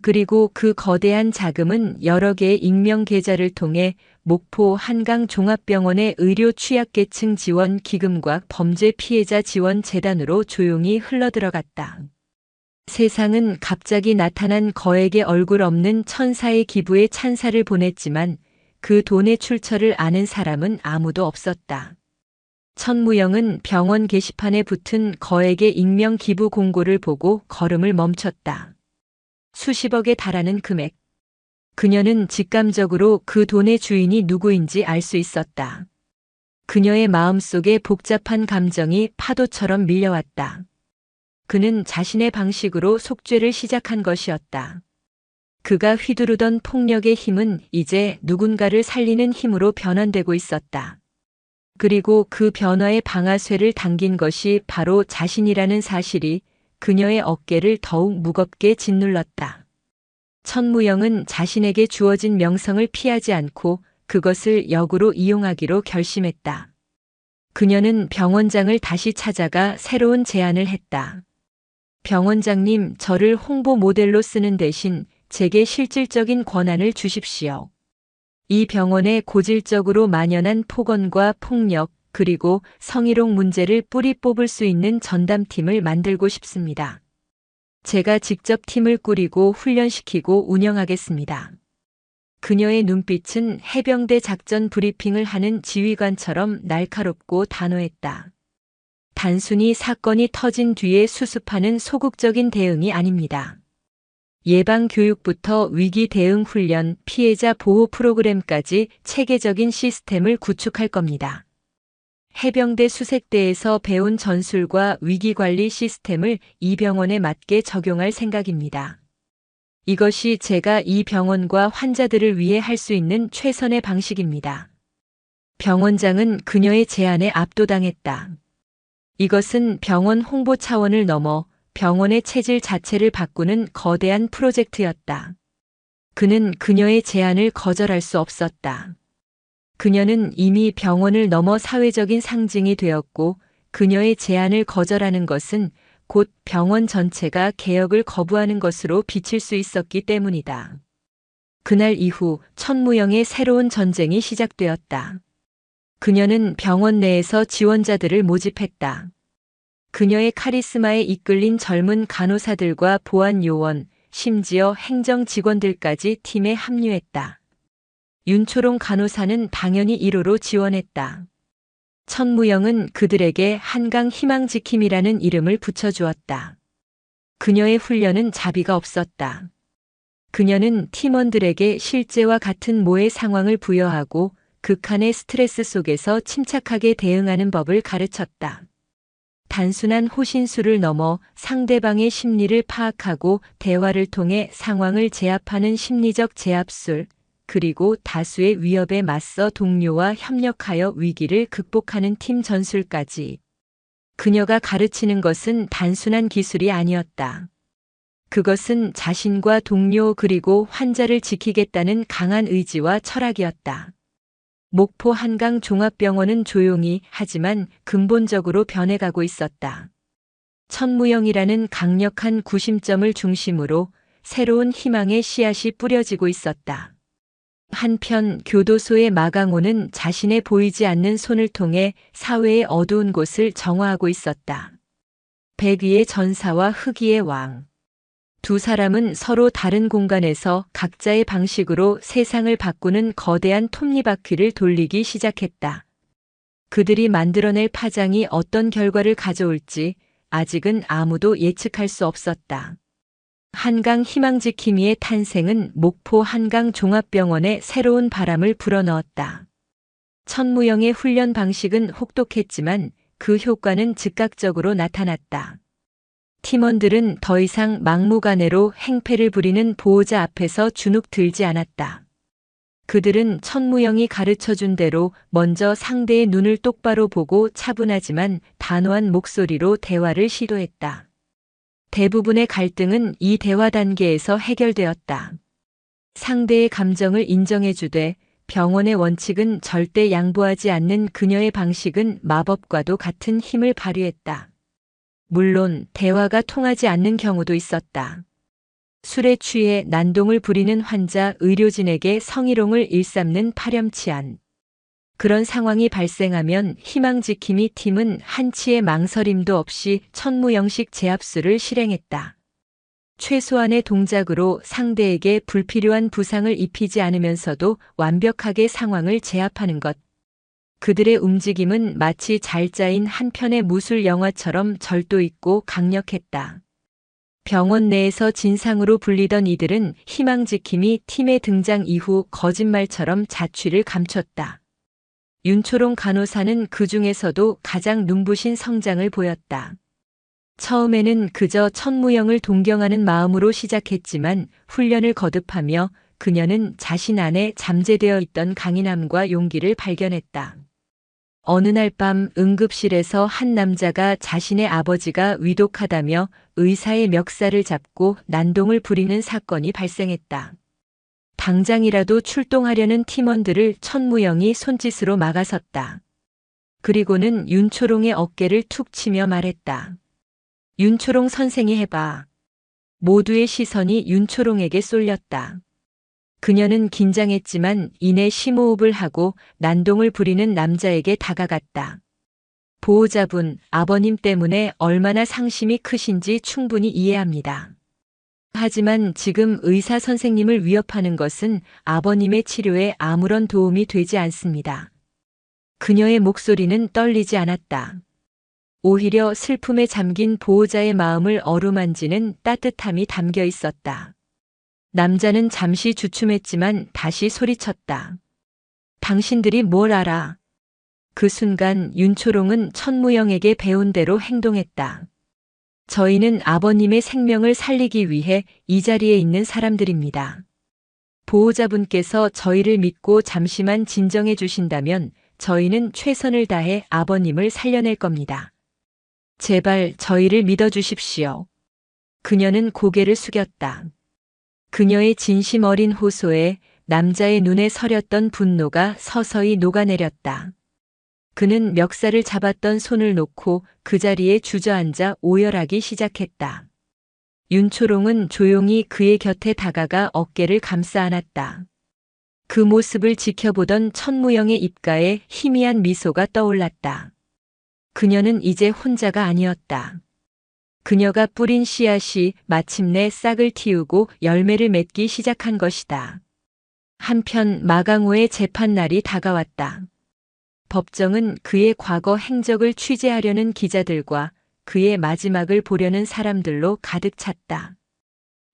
그리고 그 거대한 자금은 여러 개의 익명 계좌를 통해 목포 한강 종합병원의 의료 취약계층 지원 기금과 범죄 피해자 지원 재단으로 조용히 흘러들어갔다. 세상은 갑자기 나타난 거액의 얼굴 없는 천사의 기부에 찬사를 보냈지만 그 돈의 출처를 아는 사람은 아무도 없었다. 천무영은 병원 게시판에 붙은 거액의 익명 기부 공고를 보고 걸음을 멈췄다. 수십억에 달하는 금액. 그녀는 직감적으로 그 돈의 주인이 누구인지 알 수 있었다. 그녀의 마음속에 복잡한 감정이 파도처럼 밀려왔다. 그는 자신의 방식으로 속죄를 시작한 것이었다. 그가 휘두르던 폭력의 힘은 이제 누군가를 살리는 힘으로 변환되고 있었다. 그리고 그 변화의 방아쇠를 당긴 것이 바로 자신이라는 사실이 그녀의 어깨를 더욱 무겁게 짓눌렀다. 천무영은 자신에게 주어진 명성을 피하지 않고 그것을 역으로 이용하기로 결심했다. 그녀는 병원장을 다시 찾아가 새로운 제안을 했다. 병원장님, 저를 홍보 모델로 쓰는 대신 제게 실질적인 권한을 주십시오. 이 병원에 고질적으로 만연한 폭언과 폭력, 그리고 성희롱 문제를 뿌리 뽑을 수 있는 전담팀을 만들고 싶습니다. 제가 직접 팀을 꾸리고 훈련시키고 운영하겠습니다. 그녀의 눈빛은 해병대 작전 브리핑을 하는 지휘관처럼 날카롭고 단호했다. 단순히 사건이 터진 뒤에 수습하는 소극적인 대응이 아닙니다. 예방 교육부터 위기 대응 훈련, 피해자 보호 프로그램까지 체계적인 시스템을 구축할 겁니다. 해병대 수색대에서 배운 전술과 위기관리 시스템을 이 병원에 맞게 적용할 생각입니다. 이것이 제가 이 병원과 환자들을 위해 할 수 있는 최선의 방식입니다. 병원장은 그녀의 제안에 압도당했다. 이것은 병원 홍보 차원을 넘어 병원의 체질 자체를 바꾸는 거대한 프로젝트였다. 그는 그녀의 제안을 거절할 수 없었다. 그녀는 이미 병원을 넘어 사회적인 상징이 되었고 그녀의 제안을 거절하는 것은 곧 병원 전체가 개혁을 거부하는 것으로 비칠 수 있었기 때문이다. 그날 이후 천무영의 새로운 전쟁이 시작되었다. 그녀는 병원 내에서 지원자들을 모집했다. 그녀의 카리스마에 이끌린 젊은 간호사들과 보안 요원, 심지어 행정 직원들까지 팀에 합류했다. 윤초롱 간호사는 당연히 1호로 지원했다. 천무영은 그들에게 한강 희망지킴이라는 이름을 붙여주었다. 그녀의 훈련은 자비가 없었다. 그녀는 팀원들에게 실제와 같은 모의 상황을 부여하고 극한의 스트레스 속에서 침착하게 대응하는 법을 가르쳤다. 단순한 호신술을 넘어 상대방의 심리를 파악하고 대화를 통해 상황을 제압하는 심리적 제압술, 그리고 다수의 위협에 맞서 동료와 협력하여 위기를 극복하는 팀 전술까지. 그녀가 가르치는 것은 단순한 기술이 아니었다. 그것은 자신과 동료 그리고 환자를 지키겠다는 강한 의지와 철학이었다. 목포 한강 종합병원은 조용히 하지만 근본적으로 변해가고 있었다. 천무영이라는 강력한 구심점을 중심으로 새로운 희망의 씨앗이 뿌려지고 있었다. 한편 교도소의 마강호는 자신의 보이지 않는 손을 통해 사회의 어두운 곳을 정화하고 있었다. 백위의 전사와 흑위의 왕. 두 사람은 서로 다른 공간에서 각자의 방식으로 세상을 바꾸는 거대한 톱니바퀴를 돌리기 시작했다. 그들이 만들어낼 파장이 어떤 결과를 가져올지 아직은 아무도 예측할 수 없었다. 한강 희망지킴이의 탄생은 목포 한강 종합병원에 새로운 바람을 불어넣었다. 천무영의 훈련 방식은 혹독했지만 그 효과는 즉각적으로 나타났다. 팀원들은 더 이상 막무가내로 행패를 부리는 보호자 앞에서 주눅 들지 않았다. 그들은 천무영이 가르쳐준 대로 먼저 상대의 눈을 똑바로 보고 차분하지만 단호한 목소리로 대화를 시도했다. 대부분의 갈등은 이 대화 단계에서 해결되었다. 상대의 감정을 인정해주되 병원의 원칙은 절대 양보하지 않는 그녀의 방식은 마법과도 같은 힘을 발휘했다. 물론 대화가 통하지 않는 경우도 있었다. 술에 취해 난동을 부리는 환자, 의료진에게 성희롱을 일삼는 파렴치한 그런 상황이 발생하면 희망지킴이 팀은 한치의 망설임도 없이 천무영식 제압술을 실행했다. 최소한의 동작으로 상대에게 불필요한 부상을 입히지 않으면서도 완벽하게 상황을 제압하는 것. 그들의 움직임은 마치 잘 짜인 한 편의 무술 영화처럼 절도 있고 강력했다. 병원 내에서 진상으로 불리던 이들은 희망지킴이 팀의 등장 이후 거짓말처럼 자취를 감췄다. 윤초롱 간호사는 그 중에서도 가장 눈부신 성장을 보였다. 처음에는 그저 천무영을 동경하는 마음으로 시작했지만 훈련을 거듭하며 그녀는 자신 안에 잠재되어 있던 강인함과 용기를 발견했다. 어느 날 밤 응급실에서 한 남자가 자신의 아버지가 위독하다며 의사의 멱살을 잡고 난동을 부리는 사건이 발생했다. 당장이라도 출동하려는 팀원들을 천무영이 손짓으로 막아섰다. 그리고는 윤초롱의 어깨를 툭 치며 말했다. 윤초롱 선생이 해봐. 모두의 시선이 윤초롱에게 쏠렸다. 그녀는 긴장했지만 이내 심호흡을 하고 난동을 부리는 남자에게 다가갔다. 보호자분, 아버님 때문에 얼마나 상심이 크신지 충분히 이해합니다. 하지만 지금 의사 선생님을 위협하는 것은 아버님의 치료에 아무런 도움이 되지 않습니다. 그녀의 목소리는 떨리지 않았다. 오히려 슬픔에 잠긴 보호자의 마음을 어루만지는 따뜻함이 담겨 있었다. 남자는 잠시 주춤했지만 다시 소리쳤다. 당신들이 뭘 알아? 그 순간 윤초롱은 천무영에게 배운 대로 행동했다. 저희는 아버님의 생명을 살리기 위해 이 자리에 있는 사람들입니다. 보호자분께서 저희를 믿고 잠시만 진정해 주신다면 저희는 최선을 다해 아버님을 살려낼 겁니다. 제발 저희를 믿어 주십시오. 그녀는 고개를 숙였다. 그녀의 진심 어린 호소에 남자의 눈에 서렸던 분노가 서서히 녹아내렸다. 그는 멱살을 잡았던 손을 놓고 그 자리에 주저앉아 오열하기 시작했다. 윤초롱은 조용히 그의 곁에 다가가 어깨를 감싸 안았다. 그 모습을 지켜보던 천무영의 입가에 희미한 미소가 떠올랐다. 그녀는 이제 혼자가 아니었다. 그녀가 뿌린 씨앗이 마침내 싹을 틔우고 열매를 맺기 시작한 것이다. 한편 마강호의 재판날이 다가왔다. 법정은 그의 과거 행적을 취재하려는 기자들과 그의 마지막을 보려는 사람들로 가득 찼다.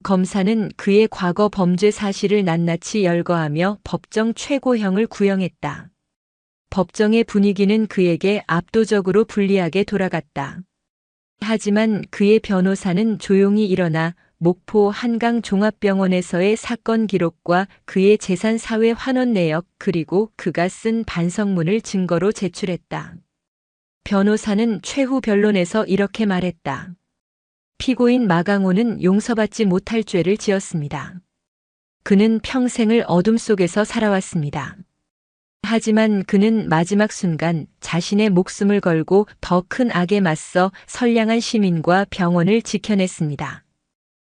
검사는 그의 과거 범죄 사실을 낱낱이 열거하며 법정 최고형을 구형했다. 법정의 분위기는 그에게 압도적으로 불리하게 돌아갔다. 하지만 그의 변호사는 조용히 일어나 목포 한강종합병원에서의 사건 기록과 그의 재산 사회 환원 내역 그리고 그가 쓴 반성문을 증거로 제출했다. 변호사는 최후 변론에서 이렇게 말했다. 피고인 마강호는 용서받지 못할 죄를 지었습니다. 그는 평생을 어둠 속에서 살아왔습니다. 하지만 그는 마지막 순간 자신의 목숨을 걸고 더 큰 악에 맞서 선량한 시민과 병원을 지켜냈습니다.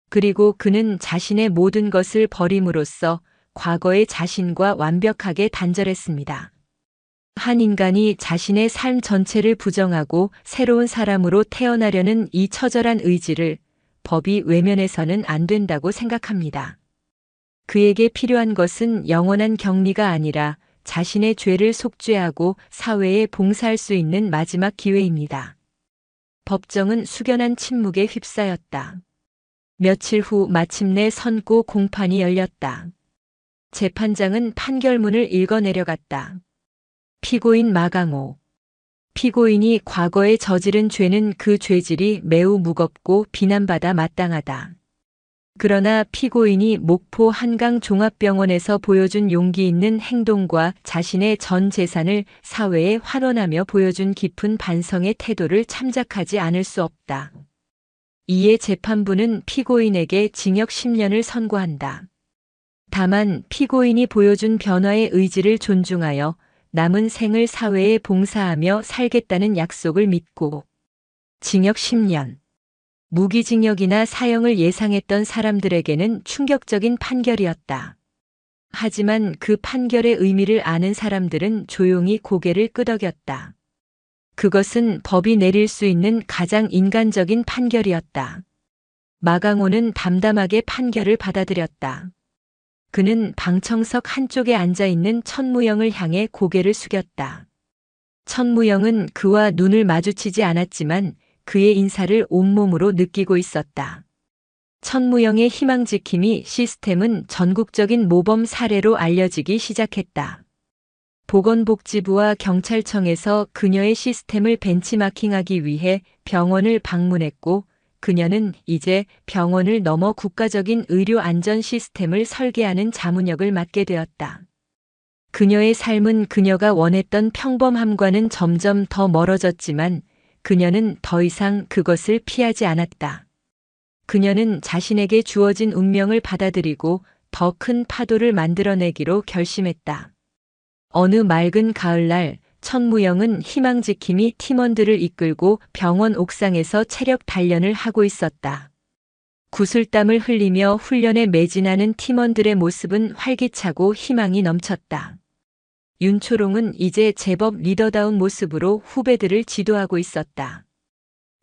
그리고 그는 자신의 모든 것을 버림으로써 과거의 자신과 완벽하게 단절했습니다. 한 인간이 자신의 삶 전체를 부정하고 새로운 사람으로 태어나려는 이 처절한 의지를 법이 외면해서는 안 된다고 생각합니다. 그에게 필요한 것은 영원한 격리가 아니라 자신의 죄를 속죄하고 사회에 봉사할 수 있는 마지막 기회입니다. 법정은 숙연한 침묵에 휩싸였다. 며칠 후 마침내 선고 공판이 열렸다. 재판장은 판결문을 읽어 내려갔다. 피고인 마강호. 피고인이 과거에 저지른 죄는 그 죄질이 매우 무겁고 비난받아 마땅하다. 그러나 피고인이 목포 한강종합병원에서 보여준 용기 있는 행동과 자신의 전 재산을 사회에 환원하며 보여준 깊은 반성의 태도를 참작하지 않을 수 없다. 이에 재판부는 피고인에게 징역 10년을 선고한다. 다만 피고인이 보여준 변화의 의지를 존중하여 남은 생을 사회에 봉사하며 살겠다는 약속을 믿고 징역 10년. 무기징역이나 사형을 예상했던 사람들에게는 충격적인 판결이었다. 하지만 그 판결의 의미를 아는 사람들은 조용히 고개를 끄덕였다. 그것은 법이 내릴 수 있는 가장 인간적인 판결이었다. 마강호는 담담하게 판결을 받아들였다. 그는 방청석 한쪽에 앉아 있는 천무영을 향해 고개를 숙였다. 천무영은 그와 눈을 마주치지 않았지만 그의 인사를 온몸으로 느끼고 있었다. 천무영의 희망지킴이 시스템은 전국적인 모범 사례로 알려지기 시작했다. 보건복지부와 경찰청에서 그녀의 시스템을 벤치마킹하기 위해 병원을 방문했고 그녀는 이제 병원을 넘어 국가적인 의료 안전 시스템을 설계하는 자문역을 맡게 되었다. 그녀의 삶은 그녀가 원했던 평범함과는 점점 더 멀어졌지만 그녀는 더 이상 그것을 피하지 않았다. 그녀는 자신에게 주어진 운명을 받아들이고 더 큰 파도를 만들어내기로 결심했다. 어느 맑은 가을날 천무영은 희망지킴이 팀원들을 이끌고 병원 옥상에서 체력 단련을 하고 있었다. 구슬땀을 흘리며 훈련에 매진하는 팀원들의 모습은 활기차고 희망이 넘쳤다. 윤초롱은 이제 제법 리더다운 모습으로 후배들을 지도하고 있었다.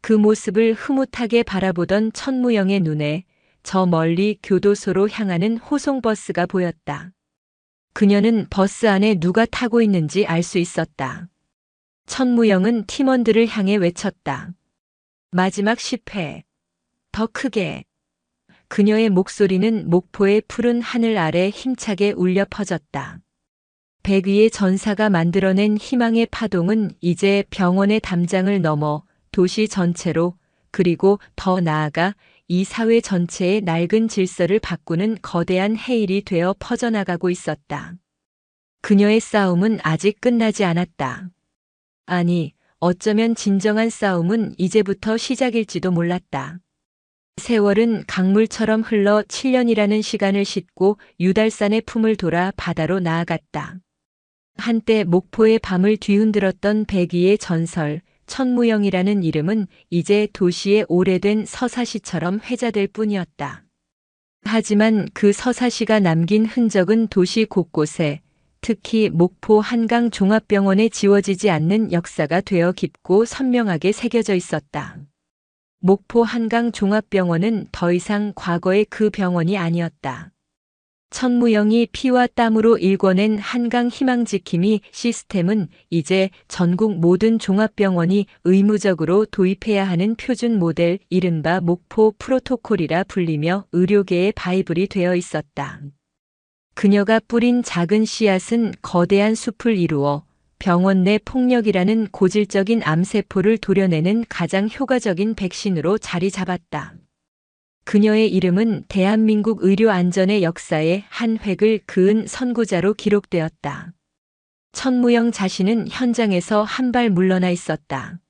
그 모습을 흐뭇하게 바라보던 천무영의 눈에 저 멀리 교도소로 향하는 호송버스가 보였다. 그녀는 버스 안에 누가 타고 있는지 알 수 있었다. 천무영은 팀원들을 향해 외쳤다. 마지막 10회. 더 크게. 그녀의 목소리는 목포의 푸른 하늘 아래 힘차게 울려 퍼졌다. 백 위의 전사가 만들어낸 희망의 파동은 이제 병원의 담장을 넘어 도시 전체로, 그리고 더 나아가 이 사회 전체의 낡은 질서를 바꾸는 거대한 해일이 되어 퍼져나가고 있었다. 그녀의 싸움은 아직 끝나지 않았다. 아니, 어쩌면 진정한 싸움은 이제부터 시작일지도 몰랐다. 세월은 강물처럼 흘러 7년이라는 시간을 싣고 유달산의 품을 돌아 바다로 나아갔다. 한때 목포의 밤을 뒤흔들었던 백위의 전설, 천무영이라는 이름은 이제 도시의 오래된 서사시처럼 회자될 뿐이었다. 하지만 그 서사시가 남긴 흔적은 도시 곳곳에, 특히 목포 한강종합병원에 지워지지 않는 역사가 되어 깊고 선명하게 새겨져 있었다. 목포 한강종합병원은 더 이상 과거의 그 병원이 아니었다. 천무영이 피와 땀으로 일궈낸 한강희망지킴이 시스템은 이제 전국 모든 종합병원이 의무적으로 도입해야 하는 표준 모델, 이른바 목포 프로토콜이라 불리며 의료계의 바이블이 되어 있었다. 그녀가 뿌린 작은 씨앗은 거대한 숲을 이루어 병원 내 폭력이라는 고질적인 암세포를 도려내는 가장 효과적인 백신으로 자리 잡았다. 그녀의 이름은 대한민국 의료 안전의 역사에 한 획을 그은 선구자로 기록되었다. 천무영 자신은 현장에서 한 발 물러나 있었다.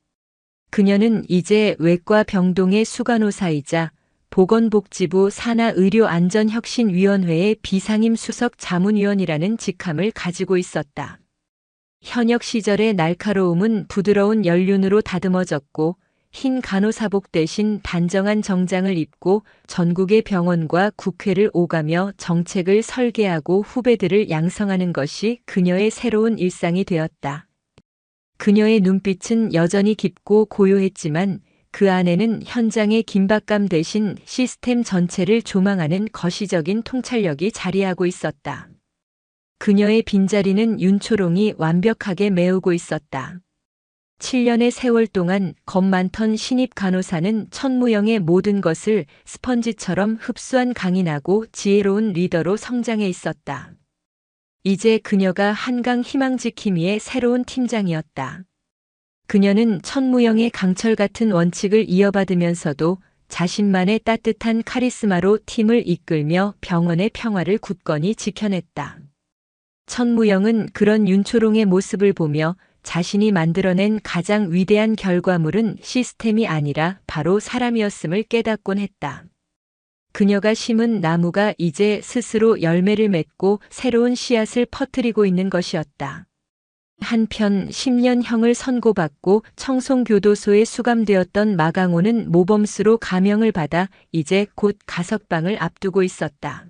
그녀는 이제 외과 병동의 수간호사이자 보건복지부 산하의료안전혁신위원회의 비상임 수석 자문위원이라는 직함을 가지고 있었다. 현역 시절의 날카로움은 부드러운 연륜으로 다듬어졌고 흰 간호사복 대신 단정한 정장을 입고 전국의 병원과 국회를 오가며 정책을 설계하고 후배들을 양성하는 것이 그녀의 새로운 일상이 되었다. 그녀의 눈빛은 여전히 깊고 고요했지만 그 안에는 현장의 긴박감 대신 시스템 전체를 조망하는 거시적인 통찰력이 자리하고 있었다. 그녀의 빈자리는 윤초롱이 완벽하게 메우고 있었다. 7년의 세월 동안 겁 많던 신입 간호사는 천무영의 모든 것을 스펀지처럼 흡수한 강인하고 지혜로운 리더로 성장해 있었다. 이제 그녀가 한강희망지킴이의 새로운 팀장이었다. 그녀는 천무영의 강철 같은 원칙을 이어받으면서도 자신만의 따뜻한 카리스마로 팀을 이끌며 병원의 평화를 굳건히 지켜냈다. 천무영은 그런 윤초롱의 모습을 보며 자신이 만들어낸 가장 위대한 결과물은 시스템이 아니라 바로 사람이었음을 깨닫곤 했다. 그녀가 심은 나무가 이제 스스로 열매를 맺고 새로운 씨앗을 퍼뜨리고 있는 것이었다. 한편 10년형을 선고받고 청송교도소에 수감되었던 마강호는 모범수로 감형을 받아 이제 곧 가석방을 앞두고 있었다.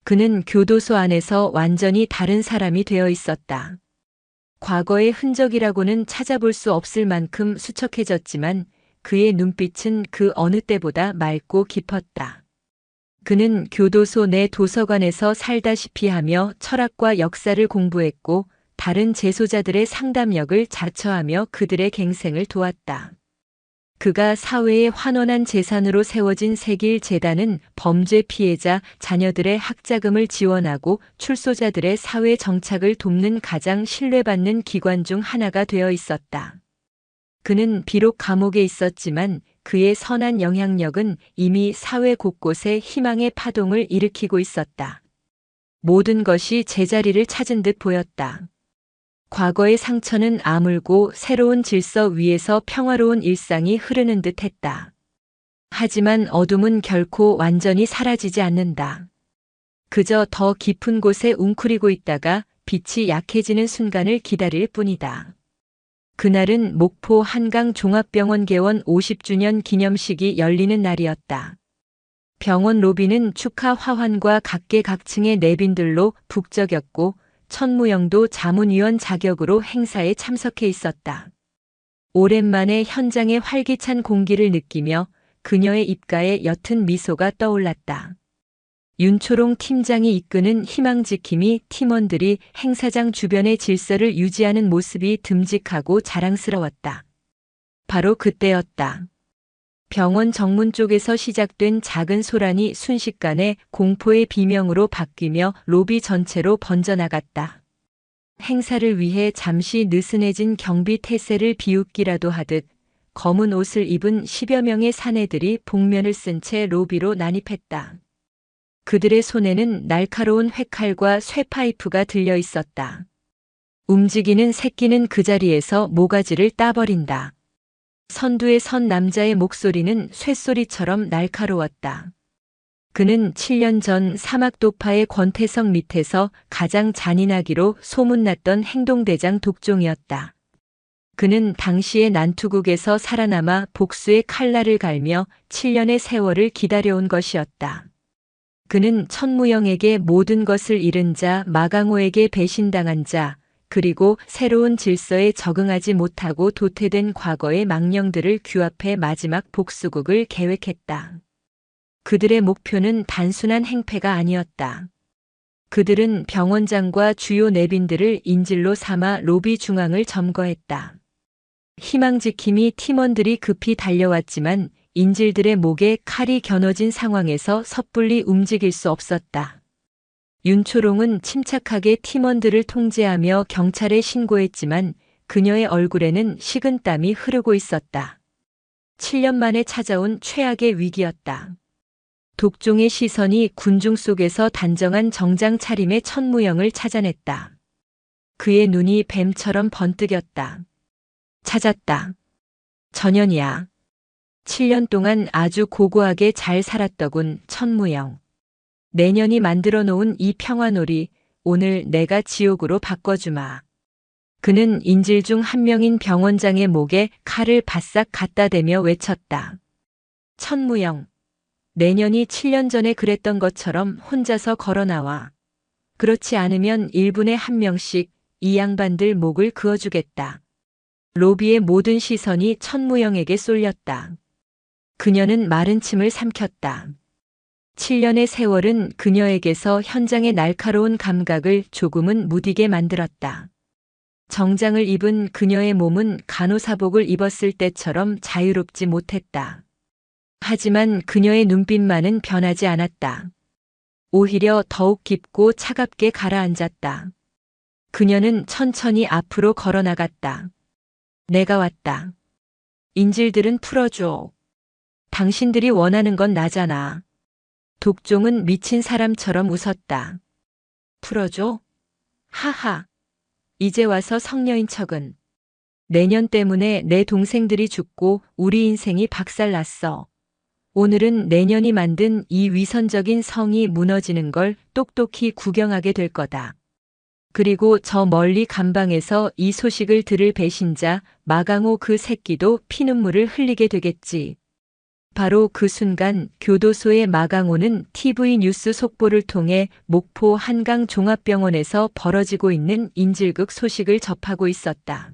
그는 교도소 안에서 완전히 다른 사람이 되어 있었다. 과거의 흔적이라고는 찾아볼 수 없을 만큼 수척해졌지만 그의 눈빛은 그 어느 때보다 맑고 깊었다. 그는 교도소 내 도서관에서 살다시피 하며 철학과 역사를 공부했고 다른 재소자들의 상담력을 자처하며 그들의 갱생을 도왔다. 그가 사회의 환원한 재산으로 세워진 세길재단은 범죄 피해자 자녀들의 학자금을 지원하고 출소자들의 사회 정착을 돕는 가장 신뢰받는 기관 중 하나가 되어 있었다. 그는 비록 감옥에 있었지만 그의 선한 영향력은 이미 사회 곳곳에 희망의 파동을 일으키고 있었다. 모든 것이 제자리를 찾은 듯 보였다. 과거의 상처는 아물고 새로운 질서 위에서 평화로운 일상이 흐르는 듯 했다. 하지만 어둠은 결코 완전히 사라지지 않는다. 그저 더 깊은 곳에 웅크리고 있다가 빛이 약해지는 순간을 기다릴 뿐이다. 그날은 목포 한강종합병원 개원 50주년 기념식이 열리는 날이었다. 병원 로비는 축하 화환과 각계각층의 내빈들로 북적였고 천무영도 자문위원 자격으로 행사에 참석해 있었다. 오랜만에 현장의 활기찬 공기를 느끼며 그녀의 입가에 옅은 미소가 떠올랐다. 윤초롱 팀장이 이끄는 희망지킴이 팀원들이 행사장 주변의 질서를 유지하는 모습이 듬직하고 자랑스러웠다. 바로 그때였다. 병원 정문 쪽에서 시작된 작은 소란이 순식간에 공포의 비명으로 바뀌며 로비 전체로 번져나갔다. 행사를 위해 잠시 느슨해진 경비 태세를 비웃기라도 하듯 검은 옷을 입은 10여 명의 사내들이 복면을 쓴 채 로비로 난입했다. 그들의 손에는 날카로운 회칼과 쇠파이프가 들려 있었다. 움직이는 새끼는 그 자리에서 모가지를 따버린다. 선두에 선 남자의 목소리는 쇠소리처럼 날카로웠다. 그는 7년 전 사막도파의 권태성 밑에서 가장 잔인하기로 소문났던 행동대장 독종이었다. 그는 당시의 난투국에서 살아남아 복수의 칼날을 갈며 7년의 세월을 기다려온 것이었다. 그는 천무영에게 모든 것을 잃은 자, 마강호에게 배신당한 자, 그리고 새로운 질서에 적응하지 못하고 도태된 과거의 망령들을 규합해 마지막 복수국을 계획했다. 그들의 목표는 단순한 행패가 아니었다. 그들은 병원장과 주요 내빈들을 인질로 삼아 로비 중앙을 점거했다. 희망지킴이 팀원들이 급히 달려왔지만 인질들의 목에 칼이 겨눠진 상황에서 섣불리 움직일 수 없었다. 윤초롱은 침착하게 팀원들을 통제하며 경찰에 신고했지만 그녀의 얼굴에는 식은땀이 흐르고 있었다. 7년 만에 찾아온 최악의 위기였다. 독종의 시선이 군중 속에서 단정한 정장 차림의 천무영을 찾아냈다. 그의 눈이 뱀처럼 번뜩였다. 찾았다. 전현이야. 7년 동안 아주 고고하게 잘 살았더군, 천무영. 내년이 만들어 놓은 이 평화놀이, 오늘 내가 지옥으로 바꿔주마. 그는 인질 중 한 명인 병원장의 목에 칼을 바싹 갖다 대며 외쳤다. 천무영, 내년이 7년 전에 그랬던 것처럼 혼자서 걸어나와. 그렇지 않으면 1분에 1명씩 이 양반들 목을 그어주겠다. 로비의 모든 시선이 천무영에게 쏠렸다. 그녀는 마른 침을 삼켰다. 7년의 세월은 그녀에게서 현장의 날카로운 감각을 조금은 무디게 만들었다. 정장을 입은 그녀의 몸은 간호사복을 입었을 때처럼 자유롭지 못했다. 하지만 그녀의 눈빛만은 변하지 않았다. 오히려 더욱 깊고 차갑게 가라앉았다. 그녀는 천천히 앞으로 걸어나갔다. 내가 왔다. 인질들은 풀어줘. 당신들이 원하는 건 나잖아. 독종은 미친 사람처럼 웃었다. 풀어줘? 하하. 이제 와서 성녀인 척은. 내년 때문에 내 동생들이 죽고 우리 인생이 박살났어. 오늘은 내년이 만든 이 위선적인 성이 무너지는 걸 똑똑히 구경하게 될 거다. 그리고 저 멀리 감방에서 이 소식을 들을 배신자 마강호 그 새끼도 피눈물을 흘리게 되겠지. 바로 그 순간 교도소의 마강호는 TV 뉴스 속보를 통해 목포 한강 종합병원에서 벌어지고 있는 인질극 소식을 접하고 있었다.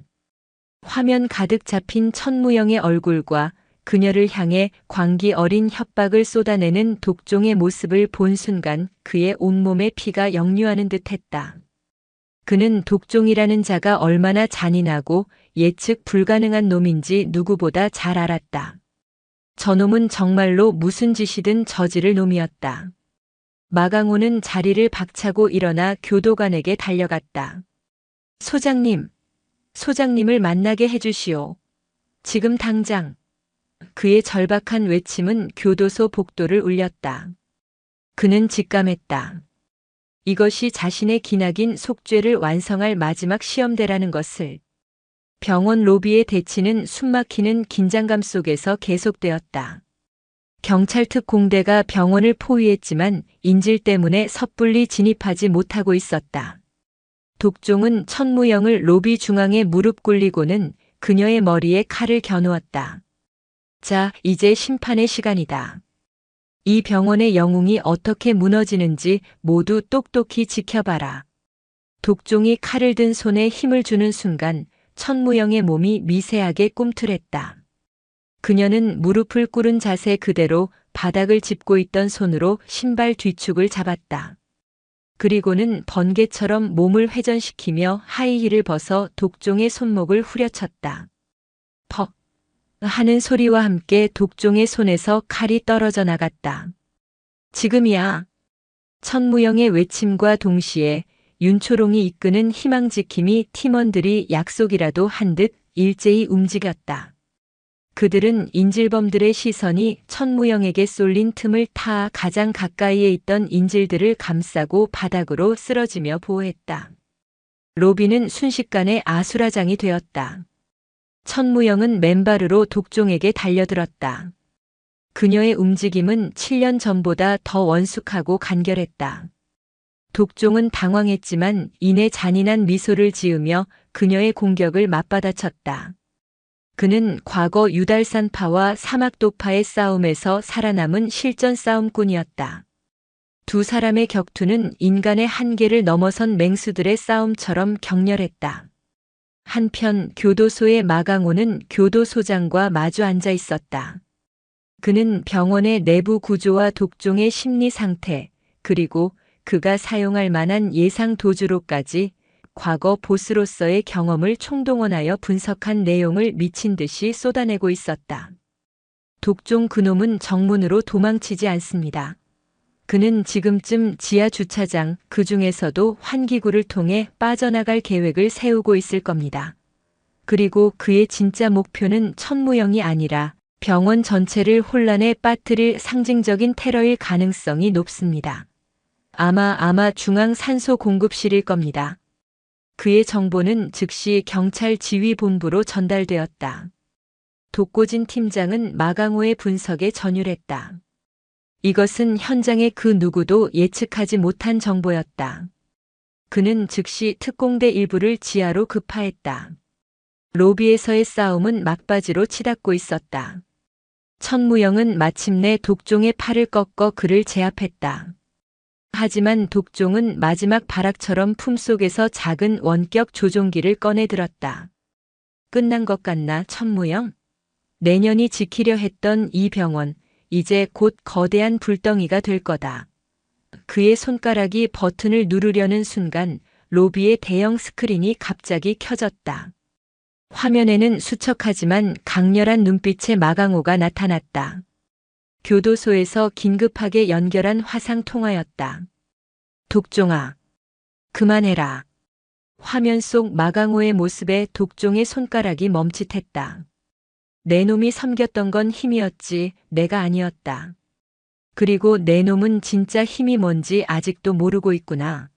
화면 가득 잡힌 천무영의 얼굴과 그녀를 향해 광기 어린 협박을 쏟아내는 독종의 모습을 본 순간 그의 온몸에 피가 역류하는 듯했다. 그는 독종이라는 자가 얼마나 잔인하고 예측 불가능한 놈인지 누구보다 잘 알았다. 저놈은 정말로 무슨 짓이든 저지를 놈이었다. 마강호는 자리를 박차고 일어나 교도관에게 달려갔다. 소장님, 소장님을 만나게 해주시오. 지금 당장. 그의 절박한 외침은 교도소 복도를 울렸다. 그는 직감했다. 이것이 자신의 기나긴 속죄를 완성할 마지막 시험대라는 것을. 병원 로비의 대치는 숨막히는 긴장감 속에서 계속되었다. 경찰 특공대가 병원을 포위했지만 인질 때문에 섣불리 진입하지 못하고 있었다. 독종은 천무영을 로비 중앙에 무릎 꿇리고는 그녀의 머리에 칼을 겨누었다. 자, 이제 심판의 시간이다. 이 병원의 영웅이 어떻게 무너지는지 모두 똑똑히 지켜봐라. 독종이 칼을 든 손에 힘을 주는 순간 천무영의 몸이 미세하게 꿈틀했다. 그녀는 무릎을 꿇은 자세 그대로 바닥을 짚고 있던 손으로 신발 뒤축을 잡았다. 그리고는 번개처럼 몸을 회전시키며 하이힐을 벗어 독종의 손목을 후려쳤다. 퍽 하는 소리와 함께 독종의 손에서 칼이 떨어져 나갔다. 지금이야. 천무영의 외침과 동시에 윤초롱이 이끄는 희망지킴이 팀원들이 약속이라도 한 듯 일제히 움직였다. 그들은 인질범들의 시선이 천무영에게 쏠린 틈을 타 가장 가까이에 있던 인질들을 감싸고 바닥으로 쓰러지며 보호했다. 로비는 순식간에 아수라장이 되었다. 천무영은 맨발으로 독종에게 달려들었다. 그녀의 움직임은 7년 전보다 더 원숙하고 간결했다. 독종은 당황했지만 이내 잔인한 미소를 지으며 그녀의 공격을 맞받아쳤다. 그는 과거 유달산파와 사막도파의 싸움에서 살아남은 실전 싸움꾼이었다. 두 사람의 격투는 인간의 한계를 넘어선 맹수들의 싸움처럼 격렬했다. 한편 교도소의 마강호는 교도소장과 마주 앉아 있었다. 그는 병원의 내부 구조와 독종의 심리 상태, 그리고 그가 사용할 만한 예상 도주로까지 과거 보스로서의 경험을 총동원하여 분석한 내용을 미친 듯이 쏟아내고 있었다. 독종 그놈은 정문으로 도망치지 않습니다. 그는 지금쯤 지하 주차장, 그 중에서도 환기구를 통해 빠져나갈 계획을 세우고 있을 겁니다. 그리고 그의 진짜 목표는 천무영이 아니라 병원 전체를 혼란에 빠뜨릴 상징적인 테러일 가능성이 높습니다. 아마 중앙 산소 공급실일 겁니다. 그의 정보는 즉시 경찰 지휘본부로 전달되었다. 독고진 팀장은 마강호의 분석에 전율했다. 이것은 현장의 그 누구도 예측하지 못한 정보였다. 그는 즉시 특공대 일부를 지하로 급파했다. 로비에서의 싸움은 막바지로 치닫고 있었다. 천무영은 마침내 독종의 팔을 꺾어 그를 제압했다. 하지만 독종은 마지막 발악처럼 품속에서 작은 원격 조종기를 꺼내 들었다. 끝난 것 같나, 천무영? 내년이 지키려 했던 이 병원, 이제 곧 거대한 불덩이가 될 거다. 그의 손가락이 버튼을 누르려는 순간 로비의 대형 스크린이 갑자기 켜졌다. 화면에는 수척하지만 강렬한 눈빛의 마강호가 나타났다. 교도소에서 긴급하게 연결한 화상 통화였다. 독종아, 그만해라. 화면 속 마강호의 모습에 독종의 손가락이 멈칫했다. 내 놈이 섬겼던 건 힘이었지, 내가 아니었다. 그리고 내 놈은 진짜 힘이 뭔지 아직도 모르고 있구나.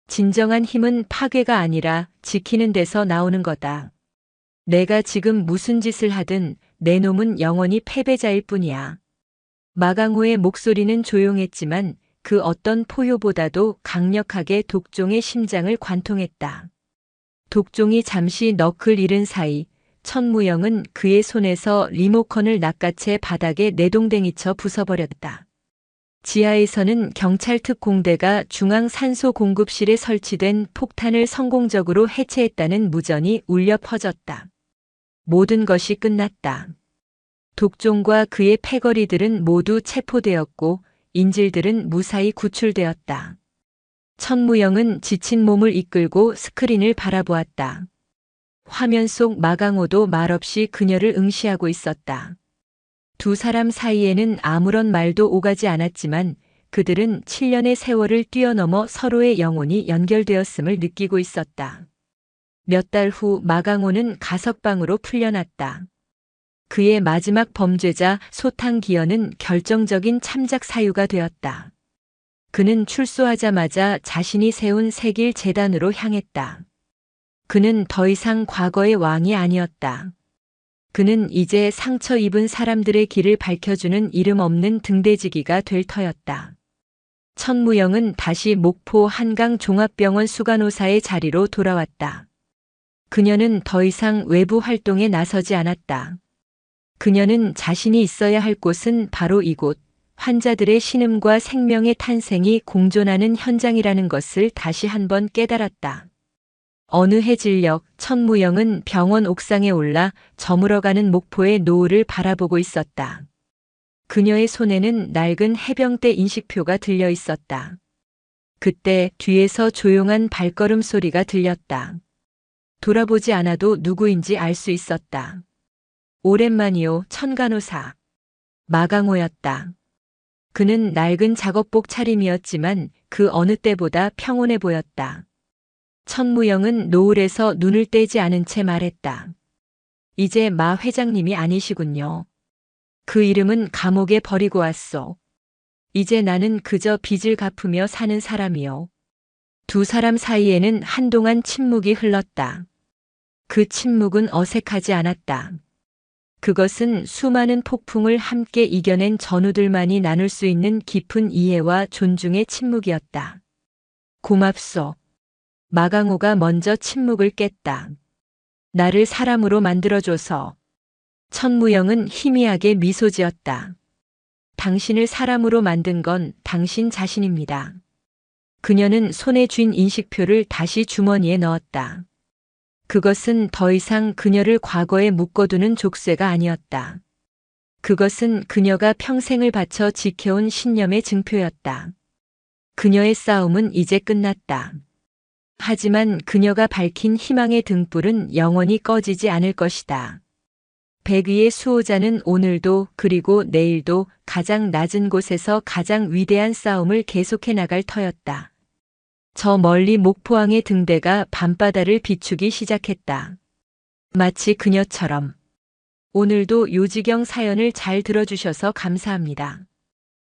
진정한 힘은 파괴가 아니라 지키는 데서 나오는 거다. 내가 지금 무슨 짓을 하든 내 놈은 영원히 패배자일 뿐이야. 마강호의 목소리는 조용했지만 그 어떤 포효보다도 강력하게 독종의 심장을 관통했다. 독종이 잠시 넋을 잃은 사이 천무영은 그의 손에서 리모컨을 낚아채 바닥에 내동댕이쳐 부숴버렸다. 지하에서는 경찰 특공대가 중앙 산소 공급실에 설치된 폭탄을 성공적으로 해체했다는 무전이 울려 퍼졌다. 모든 것이 끝났다. 독종과 그의 패거리들은 모두 체포되었고 인질들은 무사히 구출되었다. 천무영은 지친 몸을 이끌고 스크린을 바라보았다. 화면 속 마강호도 말없이 그녀를 응시하고 있었다. 두 사람 사이에는 아무런 말도 오가지 않았지만 그들은 7년의 세월을 뛰어넘어 서로의 영혼이 연결되었음을 느끼고 있었다. 몇 달 후 마강호는 가석방으로 풀려났다. 그의 마지막 범죄자 소탕기현은 결정적인 참작 사유가 되었다. 그는 출소하자마자 자신이 세운 세길 재단으로 향했다. 그는 더 이상 과거의 왕이 아니었다. 그는 이제 상처 입은 사람들의 길을 밝혀주는 이름 없는 등대지기가 될 터였다. 천무영은 다시 목포 한강 종합병원 수간호사의 자리로 돌아왔다. 그녀는 더 이상 외부 활동에 나서지 않았다. 그녀는 자신이 있어야 할 곳은 바로 이곳, 환자들의 신음과 생명의 탄생이 공존하는 현장이라는 것을 다시 한번 깨달았다. 어느 해질녘 천무영은 병원 옥상에 올라 저물어가는 목포의 노을을 바라보고 있었다. 그녀의 손에는 낡은 해병대 인식표가 들려 있었다. 그때 뒤에서 조용한 발걸음 소리가 들렸다. 돌아보지 않아도 누구인지 알 수 있었다. 오랜만이요, 천간호사. 마강호였다. 그는 낡은 작업복 차림이었지만 그 어느 때보다 평온해 보였다. 천무영은 노을에서 눈을 떼지 않은 채 말했다. 이제 마 회장님이 아니시군요. 그 이름은 감옥에 버리고 왔소. 이제 나는 그저 빚을 갚으며 사는 사람이요. 두 사람 사이에는 한동안 침묵이 흘렀다. 그 침묵은 어색하지 않았다. 그것은 수많은 폭풍을 함께 이겨낸 전우들만이 나눌 수 있는 깊은 이해와 존중의 침묵이었다. 고맙소. 마강호가 먼저 침묵을 깼다. 나를 사람으로 만들어줘서. 천무영은 희미하게 미소 지었다. 당신을 사람으로 만든 건 당신 자신입니다. 그녀는 손에 쥔 인식표를 다시 주머니에 넣었다. 그것은 더 이상 그녀를 과거에 묶어두는 족쇄가 아니었다. 그것은 그녀가 평생을 바쳐 지켜온 신념의 증표였다. 그녀의 싸움은 이제 끝났다. 하지만 그녀가 밝힌 희망의 등불은 영원히 꺼지지 않을 것이다. 백위의 수호자는 오늘도 그리고 내일도 가장 낮은 곳에서 가장 위대한 싸움을 계속해 나갈 터였다. 저 멀리 목포항의 등대가 밤바다를 비추기 시작했다. 마치 그녀처럼. 오늘도 요지경 사연을 잘 들어주셔서 감사합니다.